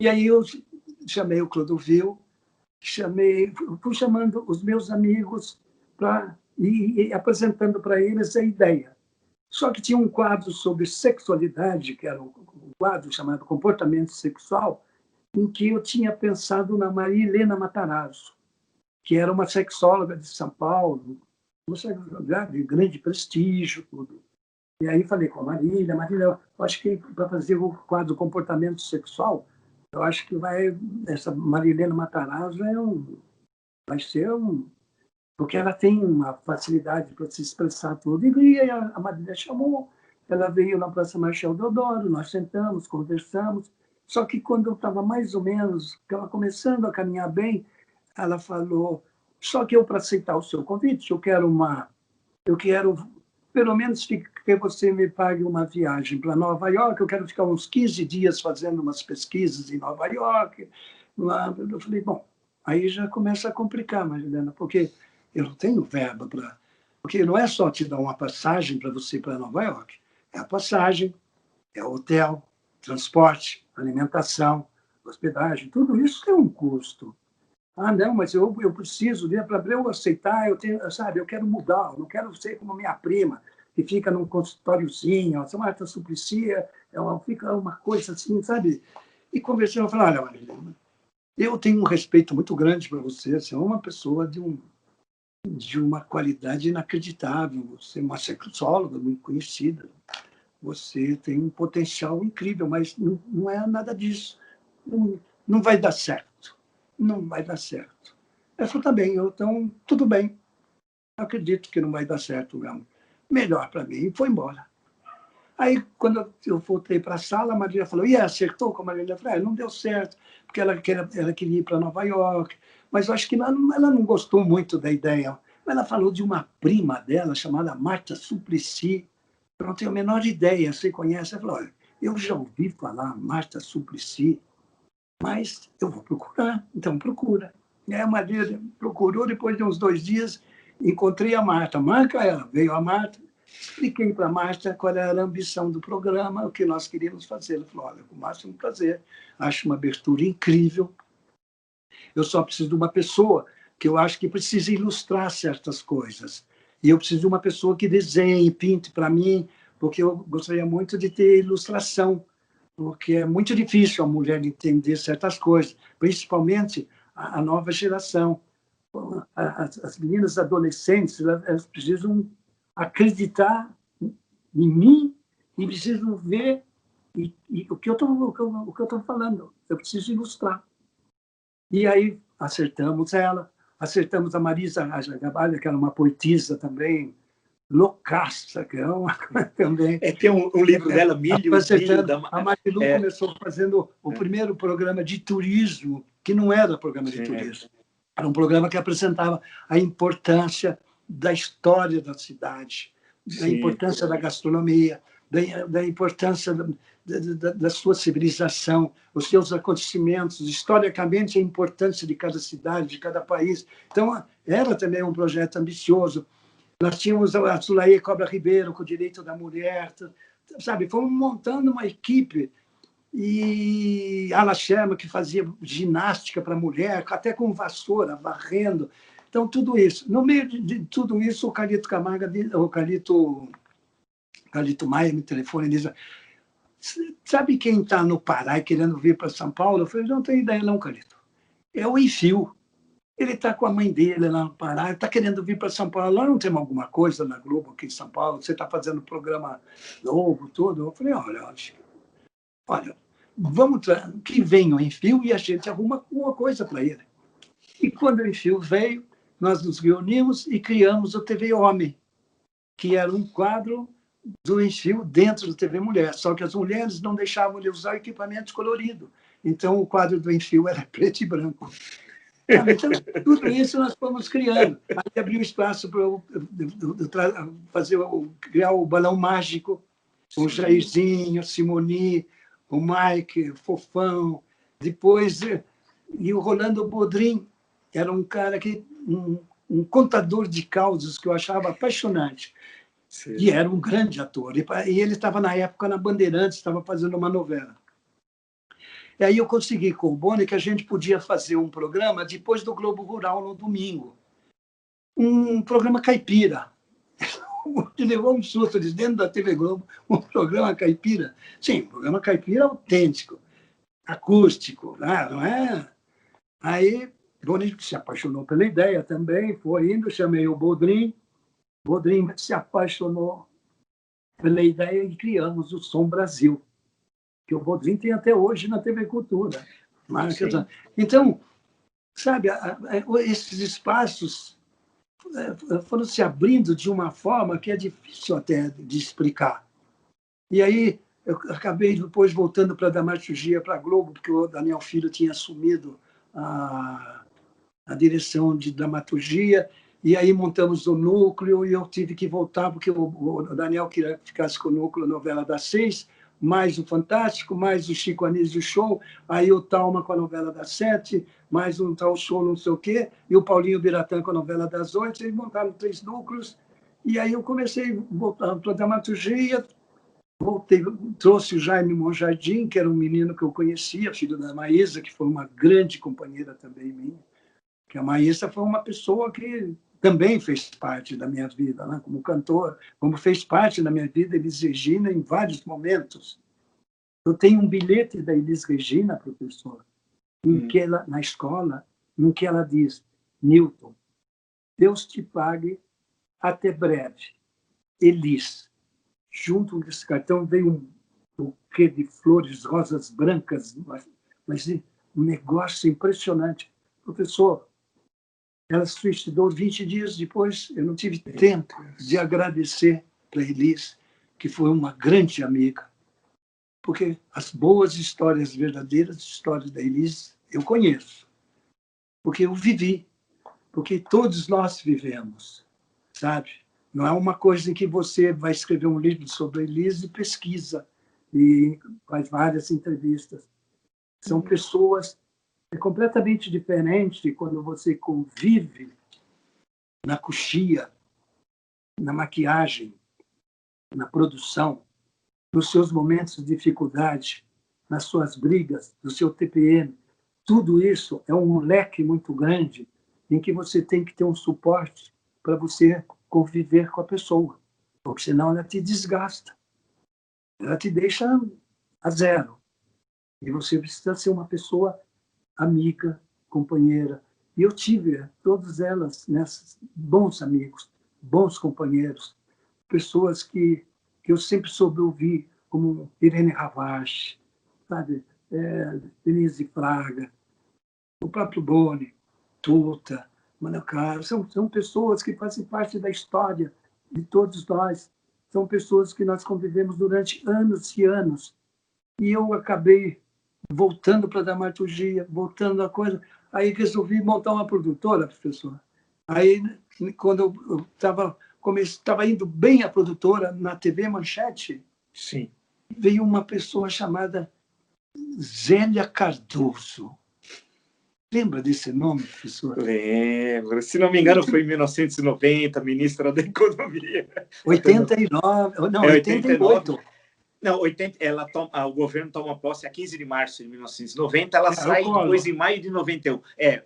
E aí eu chamei o Clodovil, fui chamando os meus amigos e apresentando para eles a ideia. Só que tinha um quadro sobre sexualidade, que era um quadro chamado Comportamento Sexual, em que eu tinha pensado na Maria Helena Matarazzo, que era uma sexóloga de São Paulo, uma sexóloga de grande prestígio, tudo. E aí falei com a Marília, eu acho que para fazer o quadro Comportamento Sexual, eu acho que essa Maria Helena Matarazzo vai ser porque ela tem uma facilidade para se expressar tudo. E aí a Marília chamou, ela veio na Praça Marechal Deodoro, nós sentamos, conversamos. Só que quando eu estava mais ou menos, estava começando a caminhar bem, ela falou, só que eu, para aceitar o seu convite, eu quero pelo menos que você me pague uma viagem para Nova York, eu quero ficar uns 15 dias fazendo umas pesquisas em Nova York. Eu falei, bom, aí já começa a complicar, Marilena, porque eu não tenho verba para... Porque não é só te dar uma passagem para você ir para Nova York, é a passagem, é o hotel, transporte, alimentação, hospedagem, tudo isso tem um custo. Ah, não, mas eu preciso, para eu aceitar, eu quero mudar, eu não quero ser como minha prima, que fica num consultóriozinho, a Marta Suplicy, fica uma coisa assim, sabe? E conversei, eu falei, olha, Marilena, eu tenho um respeito muito grande para você, você é uma pessoa de uma qualidade inacreditável, você é uma sexóloga muito conhecida, você tem um potencial incrível, mas não é nada disso, não vai dar certo. Não vai dar certo. Eu falei, tá bem, então, tudo bem. Acredito que não vai dar certo mesmo. Melhor para mim. E foi embora. Aí, quando eu voltei para a sala, a Maria falou, e acertou com a Maria? Eu falei, não deu certo, porque ela queria ir para Nova York, mas eu acho que ela não gostou muito da ideia. Ela falou de uma prima dela, chamada Marta Suplicy. Eu não tenho a menor ideia, você conhece? Ela falou, olha, eu já ouvi falar Marta Suplicy, mas eu vou procurar, então procura. E aí a Maria procurou, depois de uns 2 dias, encontrei a Marta. Marca ela, veio a Marta, expliquei para a Marta qual era a ambição do programa, o que nós queríamos fazer. Ela falou, olha, com o máximo prazer, acho uma abertura incrível, eu só preciso de uma pessoa que eu acho que precisa ilustrar certas coisas. E eu preciso de uma pessoa que desenhe, pinte para mim, porque eu gostaria muito de ter ilustração, porque é muito difícil a mulher entender certas coisas, principalmente a nova geração. As meninas adolescentes, elas precisam acreditar em mim e precisam ver o que eu estou falando. Eu preciso ilustrar. E aí acertamos ela, acertamos a Marisa Gabalha, que era uma poetisa também, loucaça, que é uma também. Tem um livro dela, Milho. A Marilu começou fazendo o primeiro programa de turismo, que não era programa de turismo. Era um programa que apresentava a importância da história da cidade, da importância da gastronomia, da importância da sua civilização, os seus acontecimentos, historicamente a importância de cada cidade, de cada país. Então, era também um projeto ambicioso. Nós tínhamos a Sulaia Cobra Ribeiro, com o direito da mulher, sabe? Fomos montando uma equipe, e a La Sherma, que fazia ginástica para mulher, até com vassoura, varrendo. Então, tudo isso. No meio de tudo isso, o Carlito Camargo, o Carlito Maia me telefona e diz: sabe quem está no Pará e querendo vir para São Paulo? Eu falei: não tenho ideia não, Carlito. É o Enfio. Ele está com a mãe dele lá no Pará, está querendo vir para São Paulo. Lá não tem alguma coisa na Globo aqui em São Paulo? Você está fazendo programa novo, tudo? Eu falei: olha, vamos que venha o Enfio e a gente arruma alguma coisa para ele. E quando o Enfio veio, nós nos reunimos e criamos o TV Homem, que era um quadro do Enfio dentro do TV Mulher, só que as mulheres não deixavam ele usar equipamento colorido. Então, o quadro do Enfio era preto e branco. Então, tudo isso nós fomos criando. Aí abriu espaço para eu criar o Balão Mágico, o Jairzinho, Simoni, o Mike, o Fofão. Depois, e o Rolando Bodrim, era um cara que um contador de causos que eu achava apaixonante. Sim. E era um grande ator. E ele estava, na época, na Bandeirantes, estava fazendo uma novela. E aí eu consegui com o Boni que a gente podia fazer um programa depois do Globo Rural no domingo. Um programa caipira. Ele levou um susto de dentro da TV Globo, um programa caipira. Sim, um programa caipira autêntico, acústico, não é? Aí o Boni se apaixonou pela ideia também, foi indo, chamei o Bodrim se apaixonou pela ideia e criamos o Som Brasil, que o Bodrim tem até hoje na TV Cultura. Então, sabe, esses espaços foram se abrindo de uma forma que é difícil até de explicar. E aí eu acabei depois voltando para a dramaturgia, para a Globo, porque o Daniel Filho tinha assumido a direção de dramaturgia, e aí montamos o núcleo, e eu tive que voltar, porque o Daniel queria que ficasse com o núcleo novela das 6, mais o Fantástico, mais o Chico Anísio Show, aí o Talma com a novela das 7, mais um tal show não sei o quê, e o Paulinho Biratã com a novela das 8, eles montaram 3 núcleos, e aí eu comecei a voltar para a dramaturgia, trouxe o Jaime Monjardim, que era um menino que eu conhecia, filho da Maísa, que foi uma grande companheira também minha, que a Maísa foi uma pessoa que também fez parte da minha vida, né? Como cantor, como fez parte da minha vida Elis Regina em vários momentos. Eu tenho um bilhete da Elis Regina, professor, em que ela, na escola, em que ela diz: Newton, Deus te pague, até breve. Elis. Junto desse cartão veio um buquê de flores rosas brancas, mas um negócio impressionante. Professor, ela se suicidou 20 dias depois. Eu não tive tempo de agradecer para a Elis, que foi uma grande amiga. Porque as boas histórias, verdadeiras histórias da Elis, eu conheço. Porque eu vivi. Porque todos nós vivemos, sabe? Não é uma coisa em que você vai escrever um livro sobre a Elis e pesquisa e faz várias entrevistas. São pessoas... É completamente diferente quando você convive na coxia, na maquiagem, na produção, nos seus momentos de dificuldade, nas suas brigas, no seu TPM. Tudo isso é um leque muito grande em que você tem que ter um suporte para você conviver com a pessoa, porque senão ela te desgasta, ela te deixa a zero. E você precisa ser uma pessoa amiga, companheira. E eu tive todas elas nessas bons amigos, bons companheiros, pessoas que eu sempre soube ouvir, como Irene Ravache, sabe? Denise Fraga, o próprio Boni, Tuta, Manuel Carlos, são pessoas que fazem parte da história de todos nós. São pessoas que nós convivemos durante anos e anos. E eu acabei voltando para a dramaturgia, voltando a coisa. Aí resolvi montar uma produtora, professor. Aí quando eu estava indo bem a produtora na TV Manchete, Sim. veio uma pessoa chamada Zélia Cardoso. Lembra desse nome, professor? Lembro. Se não me engano, foi em 1990, ministra da Economia. 89, não, 88. Não, 80, o governo toma posse a 15 de março de 1990, ela sai depois em maio de 91.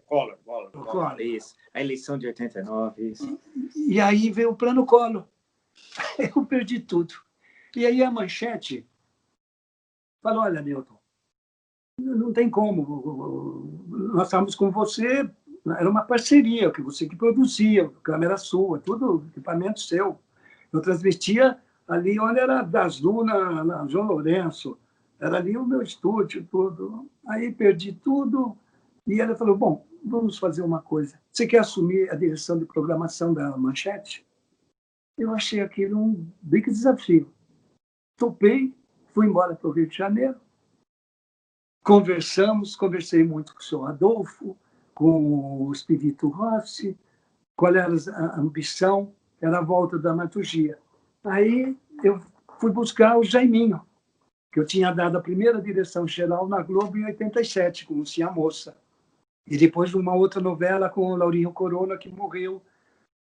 Collor, isso. A eleição de 89, isso. E aí veio o plano Collor. Eu perdi tudo. E aí a Manchete falou, olha, Newton, não tem como. Nós estávamos com você, era uma parceria, que você que produzia, câmera sua, tudo, equipamento seu. Eu transmitia ali onde era das Dunas, na João Lourenço. Era ali o meu estúdio, tudo. Aí perdi tudo. E ela falou, bom, vamos fazer uma coisa. Você quer assumir a direção de programação da Manchete? Eu achei aquilo um big desafio. Topei, fui embora para o Rio de Janeiro. Conversei muito com o senhor Adolfo, com o Espírito Rossi, qual era a ambição, era a volta da dramaturgia. Aí eu fui buscar o Jaiminho, que eu tinha dado a primeira direção geral na Globo em 87, com o Sim a Moça. E depois uma outra novela com o Laurinho Corona, que morreu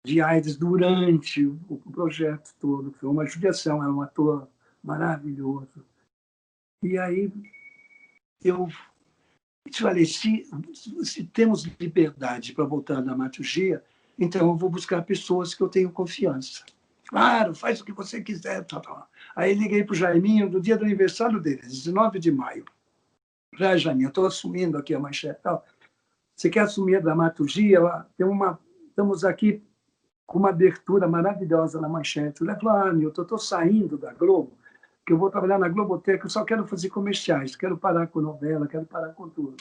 de AIDS durante o projeto todo. Foi uma judiação, era um ator maravilhoso. E aí eu falei, se temos liberdade para voltar à dramaturgia, então eu vou buscar pessoas que eu tenho confiança. Claro, faz o que você quiser. Tá. Aí liguei para o Jaiminho no dia do aniversário dele, 19 de maio. Já, Jaiminho, estou assumindo aqui a Manchete. Você quer assumir a dramaturgia? Estamos aqui com uma abertura maravilhosa na Manchete. Ele falou, Nilton, eu estou saindo da Globo, que eu vou trabalhar na Globoteca, eu só quero fazer comerciais, quero parar com novela, quero parar com tudo.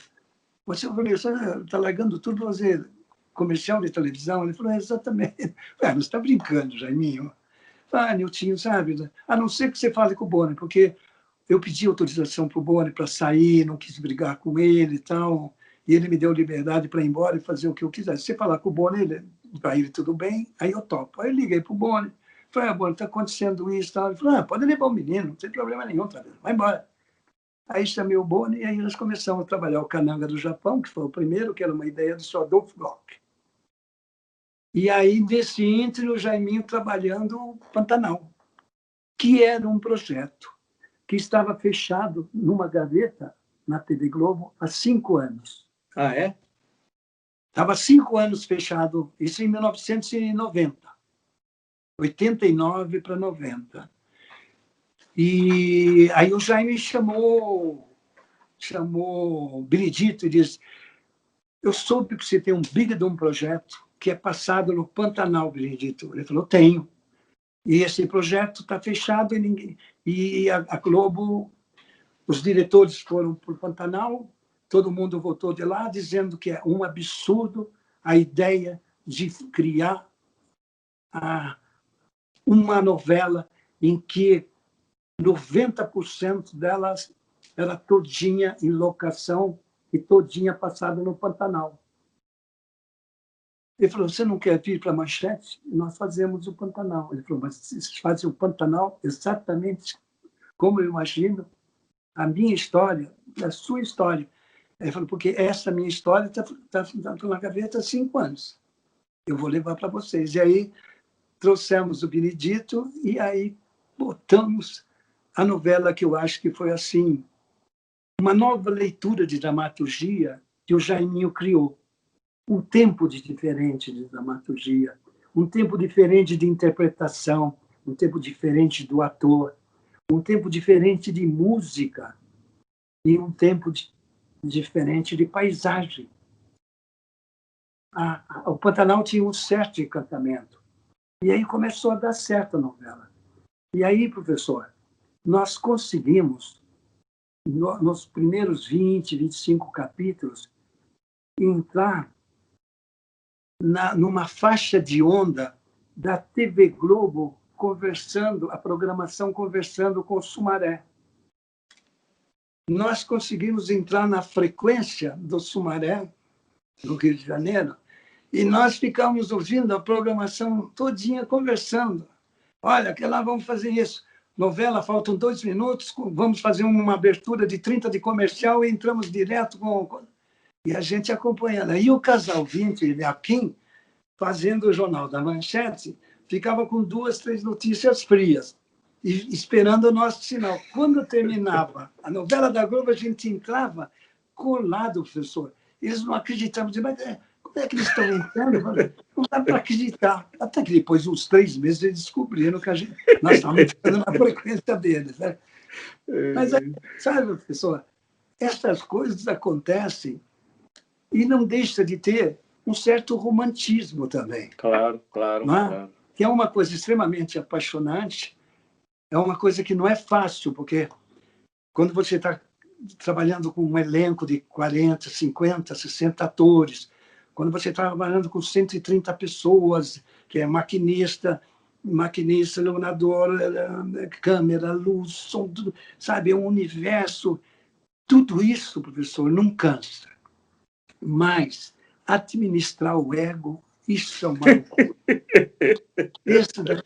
Você está largando tudo para fazer comercial de televisão? Ele falou, exatamente. Você está brincando, Jaiminho. Niltinho, sabe? A não ser que você fale com o Boni, porque eu pedi autorização para o Boni para sair, não quis brigar com ele e tal, e ele me deu liberdade para ir embora e fazer o que eu quisesse. Se você falar com o Boni, para ele tudo bem, aí eu topo. Aí eu liguei para o Boni, falei, Boni, está acontecendo isso e tal. Ele falou, pode levar o menino, não tem problema nenhum, tá vendo? Vai embora. Aí chamei o Boni e aí nós começamos a trabalhar o Cananga do Japão, que foi o primeiro, que era uma ideia do Sr. Adolfo Bloch. E aí, nesse ínterim, o Jaiminho trabalhando o Pantanal, que era um projeto que estava fechado numa gaveta na TV Globo há 5 anos. Ah, é? Estava 5 anos fechado, isso em 1990. 89 para 90. E aí o Jaime chamou o Benedito e disse, eu soube que você tem um big de um projeto que é passado no Pantanal, Benedito. Ele falou, tenho. E esse projeto está fechado e a Globo, os diretores foram para o Pantanal, todo mundo votou de lá, dizendo que é um absurdo a ideia de criar uma novela em que 90% delas era todinha em locação e todinha passada no Pantanal. Ele falou, você não quer vir para a Manchete? Nós fazemos o Pantanal. Ele falou, mas vocês fazem o Pantanal exatamente como eu imagino a minha história, a sua história. Ele falou, porque essa minha história está na gaveta há 5 anos. Eu vou levar para vocês. E aí trouxemos o Benedito e aí botamos a novela que eu acho que foi assim, uma nova leitura de dramaturgia que o Jaiminho criou. Um tempo diferente de dramaturgia, um tempo diferente de interpretação, um tempo diferente do ator, um tempo diferente de música e um tempo diferente de paisagem. O Pantanal tinha um certo encantamento. E aí começou a dar certo a novela. E aí, professor, nós conseguimos, nos primeiros 20, 25 capítulos, entrar numa faixa de onda da TV Globo conversando, a programação conversando com o Sumaré. Nós conseguimos entrar na frequência do Sumaré, no Rio de Janeiro, E nós ficávamos ouvindo a programação todinha, conversando. Olha, que lá vamos fazer isso. Novela, faltam 2 minutos, vamos fazer uma abertura de 30 de comercial e entramos direto com... E a gente acompanhando. Aí o Casal 20, a Kim, fazendo o Jornal da Manchete, ficava com 2, 3 notícias frias, e esperando o nosso sinal. Quando terminava a novela da Globo, a gente entrava colado, professor. Eles não acreditavam. Mas como é que eles estão entrando? Não dá para acreditar. Até que depois, uns 3 meses, eles descobriram que nós estávamos entrando na frequência deles. Né? Mas, sabe, professor, essas coisas acontecem e não deixa de ter um certo romantismo também. Claro, claro, claro. Que é uma coisa extremamente apaixonante, é uma coisa que não é fácil, porque quando você está trabalhando com um elenco de 40, 50, 60 atores, quando você está trabalhando com 130 pessoas, que é maquinista, iluminador, câmera, luz, som, tudo, sabe? É um universo. Tudo isso, professor, não cansa. Mas administrar o ego, isso é uma loucura.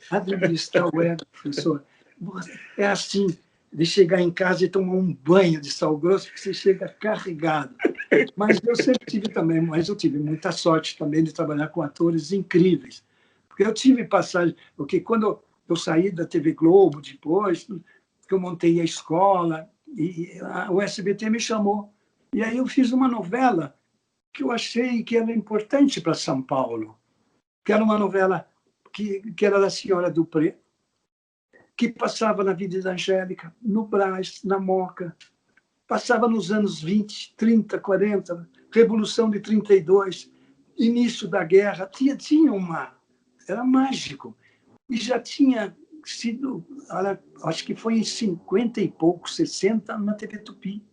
Administrar o ego, professor, é assim, de chegar em casa e tomar um banho de sal grosso, que você chega carregado. Mas eu sempre tive também, mas eu tive muita sorte também de trabalhar com atores incríveis. Porque eu tive passagem, porque quando eu saí da TV Globo, depois, que eu montei a escola, e o SBT me chamou. E aí eu fiz uma novela que eu achei que era importante para São Paulo, que era uma novela que era da Senhora Dupré, que passava na Vida da Angélica, no Brás, na Moca, passava nos anos 20, 30, 40, Revolução de 32, início da guerra, tinha uma... Era mágico. E já tinha sido, acho que foi em 50 e pouco, 60, na TV Tupi.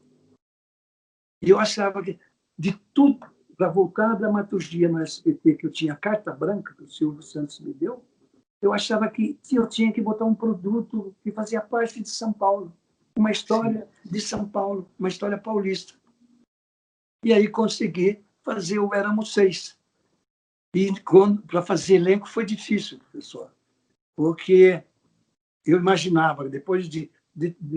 E eu achava que, de tudo, para voltar à dramaturgia no SBT, que eu tinha carta branca, que o Silvio Santos me deu, eu achava que eu tinha que botar um produto que fazia parte de São Paulo, uma história de São Paulo, uma história paulista. E aí consegui fazer o Éramos 6. E para fazer elenco foi difícil, professor, porque eu imaginava, depois de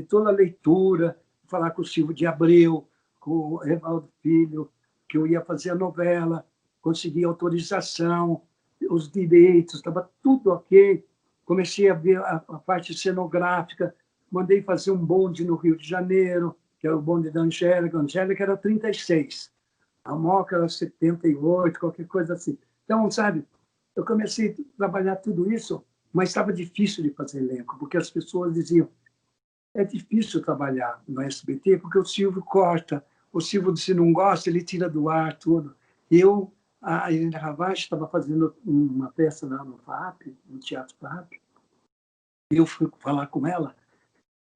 toda a leitura, falar com o Silvio de Abreu, com o Evaldo Filho, que eu ia fazer a novela, consegui autorização, os direitos, estava tudo ok. Comecei a ver a parte cenográfica, mandei fazer um bonde no Rio de Janeiro, que era o bonde da Angélica. A Angélica era 36, a Moca era 78, qualquer coisa assim. Então, sabe, eu comecei a trabalhar tudo isso, mas estava difícil de fazer elenco, porque as pessoas diziam: é difícil trabalhar no SBT, porque o Silvio corta, o Silvio, se não gosta, ele tira do ar tudo. A Irene Ravache estava fazendo uma peça lá no FAP, no Teatro FAP, eu fui falar com ela,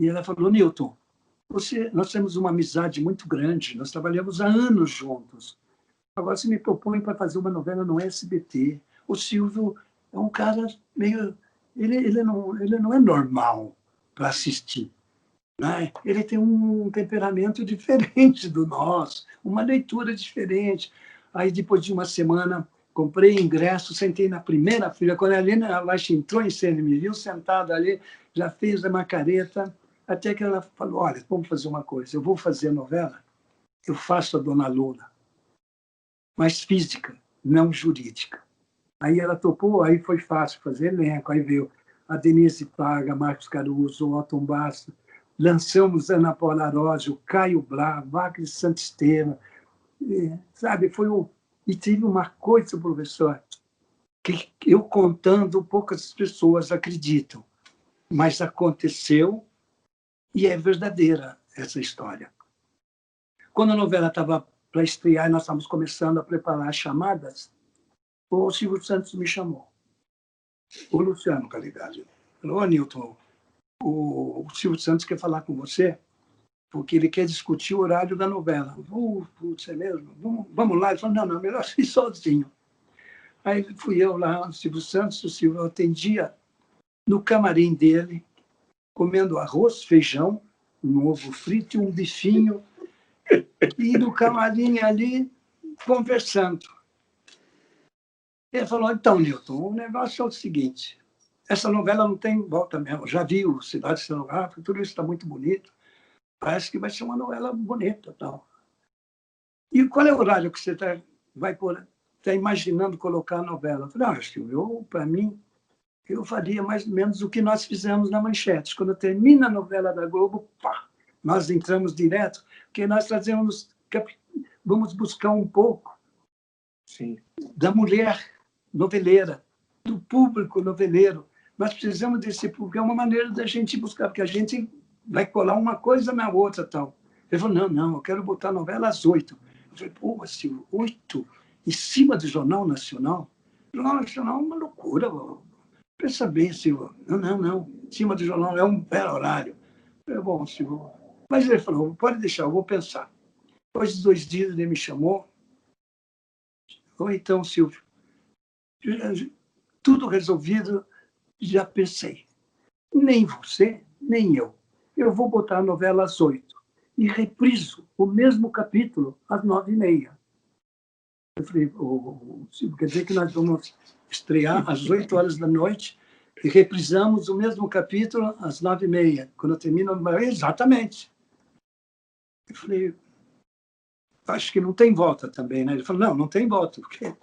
e ela falou: Newton, nós temos uma amizade muito grande, nós trabalhamos há anos juntos. Agora você me propõe para fazer uma novela no SBT. O Silvio é um cara meio... Ele não é normal para assistir. Né? Ele tem um temperamento diferente do nosso, uma leitura diferente. Aí, depois de uma semana, comprei ingresso, sentei na primeira fila. Quando a Helena Ravache entrou em cena e me viu sentado ali, já fez a macareta, até que ela falou: olha, vamos fazer uma coisa, eu vou fazer a novela, eu faço a Dona Lula, mas física, não jurídica. Aí ela topou, aí foi fácil fazer elenco, aí veio a Denise Paga, Marcos Caruso, Otton Basta, lançamos Ana Paula Arósio, Caio Blá, Wagner Santisteban, sabe, e tive uma coisa, professor, que eu contando, poucas pessoas acreditam, mas aconteceu e é verdadeira essa história. Quando a novela estava para estrear, nós estávamos começando a preparar as chamadas, o Silvio Santos me chamou. O Luciano Calidade falou: ô, Newton, o Silvio Santos quer falar com você, porque ele quer discutir o horário da novela. Putz, é mesmo? Vamos lá. Ele falou: não, melhor ir sozinho. Aí fui eu lá, o Silvio Santos, o Silvio atendia no camarim dele, comendo arroz, feijão, um ovo frito e um bifinho, e no camarim ali, conversando. Ele falou, então, Newton, o negócio é o seguinte, essa novela não tem volta mesmo. Já vi o Cidade Cenográfica, tudo isso está muito bonito. Parece que vai ser uma novela bonita. Tal. E qual é o horário que você está imaginando colocar a novela? Eu falei, Silvio, para mim, eu faria mais ou menos o que nós fizemos na Manchete. Quando termina a novela da Globo, pá, nós entramos direto, porque nós vamos buscar um pouco Sim. da mulher noveleira, do público noveleiro. Nós precisamos desse público. É uma maneira da gente buscar, porque a gente vai colar uma coisa na outra. Tal. Ele falou, não, eu quero botar a novela às 8. Eu falei, pô, Silvio, 8? Em cima do Jornal Nacional? O Jornal Nacional é uma loucura. Pensa bem, Silvio. Não. Em cima do jornal é um belo horário. Eu falei, bom, Silvio. Mas ele falou, pode deixar, eu vou pensar. Depois de 2 dias ele me chamou. Ou então, Silvio, tudo resolvido, já pensei. Nem você, nem eu. Eu vou botar a novela às 8 e repriso o mesmo capítulo às 9h30. Eu falei, Silvio, quer dizer que nós vamos estrear às 8 horas da noite e reprisamos o mesmo capítulo às 9h30. Quando termina, exatamente. Eu falei, acho que não tem volta também, né? Ele falou, não tem volta, porque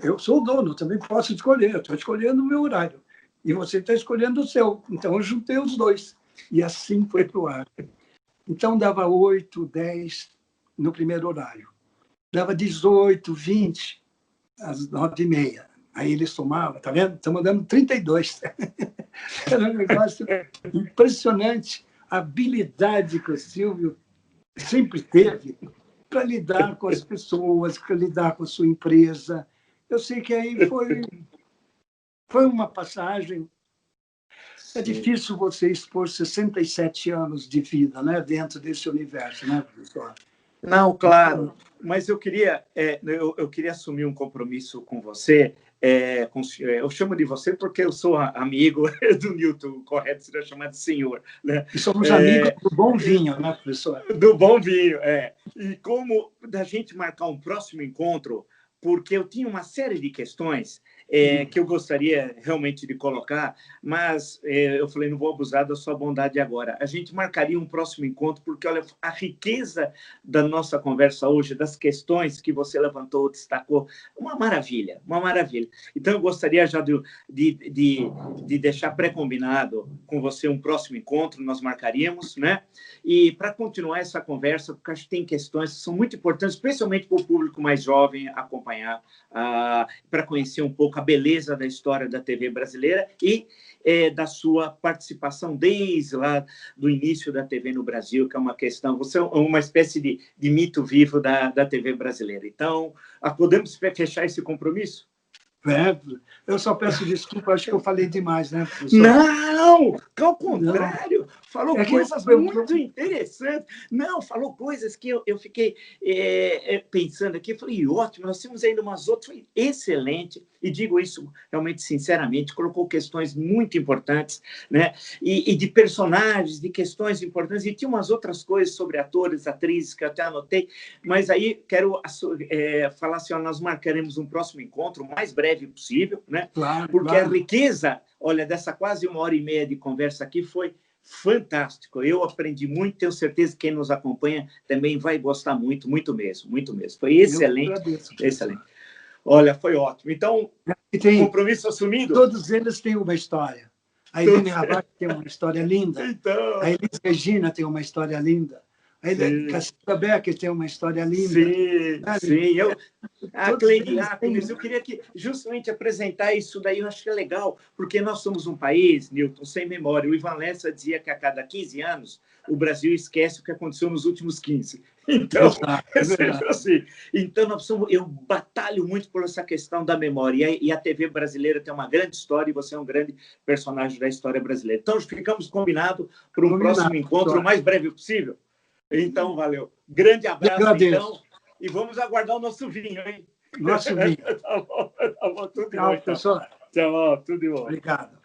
eu sou o dono, também posso escolher, eu estou escolhendo o meu horário. E você está escolhendo o seu. Então, eu juntei os dois. E assim foi para o ar. Então, dava 8, 10 no primeiro horário. Dava 18, 20 às 9h30. Aí ele somava, tá vendo? Estamos dando 32. Era um negócio impressionante. A habilidade que o Silvio sempre teve para lidar com as pessoas, para lidar com a sua empresa. Eu sei que aí foi uma passagem. É difícil você expor 67 anos de vida, né, dentro desse universo, né, professor? Não, claro. Mas eu queria assumir um compromisso com você. Eu chamo de você porque eu sou amigo do Newton, correto seria chamar de senhor. Né? E somos amigos do bom vinho, né, professor? Do bom vinho, E como da gente marcar um próximo encontro, porque eu tinha uma série de questões que eu gostaria realmente de colocar, mas eu falei, não vou abusar da sua bondade agora. A gente marcaria um próximo encontro, porque, olha, a riqueza da nossa conversa hoje, das questões que você levantou, destacou, uma maravilha, uma maravilha. Então, eu gostaria já de deixar pré-combinado com você um próximo encontro, nós marcaríamos, né? E para continuar essa conversa, porque acho que tem questões que são muito importantes, especialmente para o público mais jovem acompanhar, para conhecer um pouco a beleza da história da TV brasileira e da sua participação desde lá do início da TV no Brasil, que é uma questão, você é uma espécie de mito vivo da TV brasileira. Então, podemos fechar esse compromisso? Eu só peço desculpa, acho que eu falei demais, né, professor? Não, ao contrário, falou coisas muito interessantes. Não, falou coisas que eu fiquei pensando aqui, falei, ótimo, nós temos ainda umas outras, foi excelente, e digo isso realmente sinceramente, colocou questões muito importantes, né? E de personagens, de questões importantes, e tinha umas outras coisas sobre atores, atrizes, que eu até anotei, mas aí quero falar assim, ó, nós marcaremos um próximo encontro, o mais breve possível, né? Claro, porque claro. A riqueza, olha, dessa quase 1h30 de conversa aqui foi fantástico. Eu aprendi muito, tenho certeza que quem nos acompanha também vai gostar muito, muito mesmo, muito mesmo. Foi excelente, excelente. Olha, foi ótimo. Então, compromisso assumido? Todos eles têm uma história. A Helene Rabat tem uma história linda. Então... A Elis Regina tem uma história linda. A Cacilda Becker tem uma história linda. Sim. A Cleide Ácones, eu queria justamente apresentar isso daí, eu acho que é legal, porque nós somos um país, Newton, sem memória. O Ivan Lessa dizia que a cada 15 anos o Brasil esquece o que aconteceu nos últimos 15. Então, assim, então eu batalho muito por essa questão da memória, e a TV brasileira tem uma grande história, e você é um grande personagem da história brasileira. Então, ficamos combinados para um próximo encontro o mais breve possível. Então, valeu. Grande abraço, então. E vamos aguardar o nosso vinho, hein? Nosso vinho. Tá bom, tudo Tchau, bom, então. professor. Tchau, tudo de bom. Obrigado.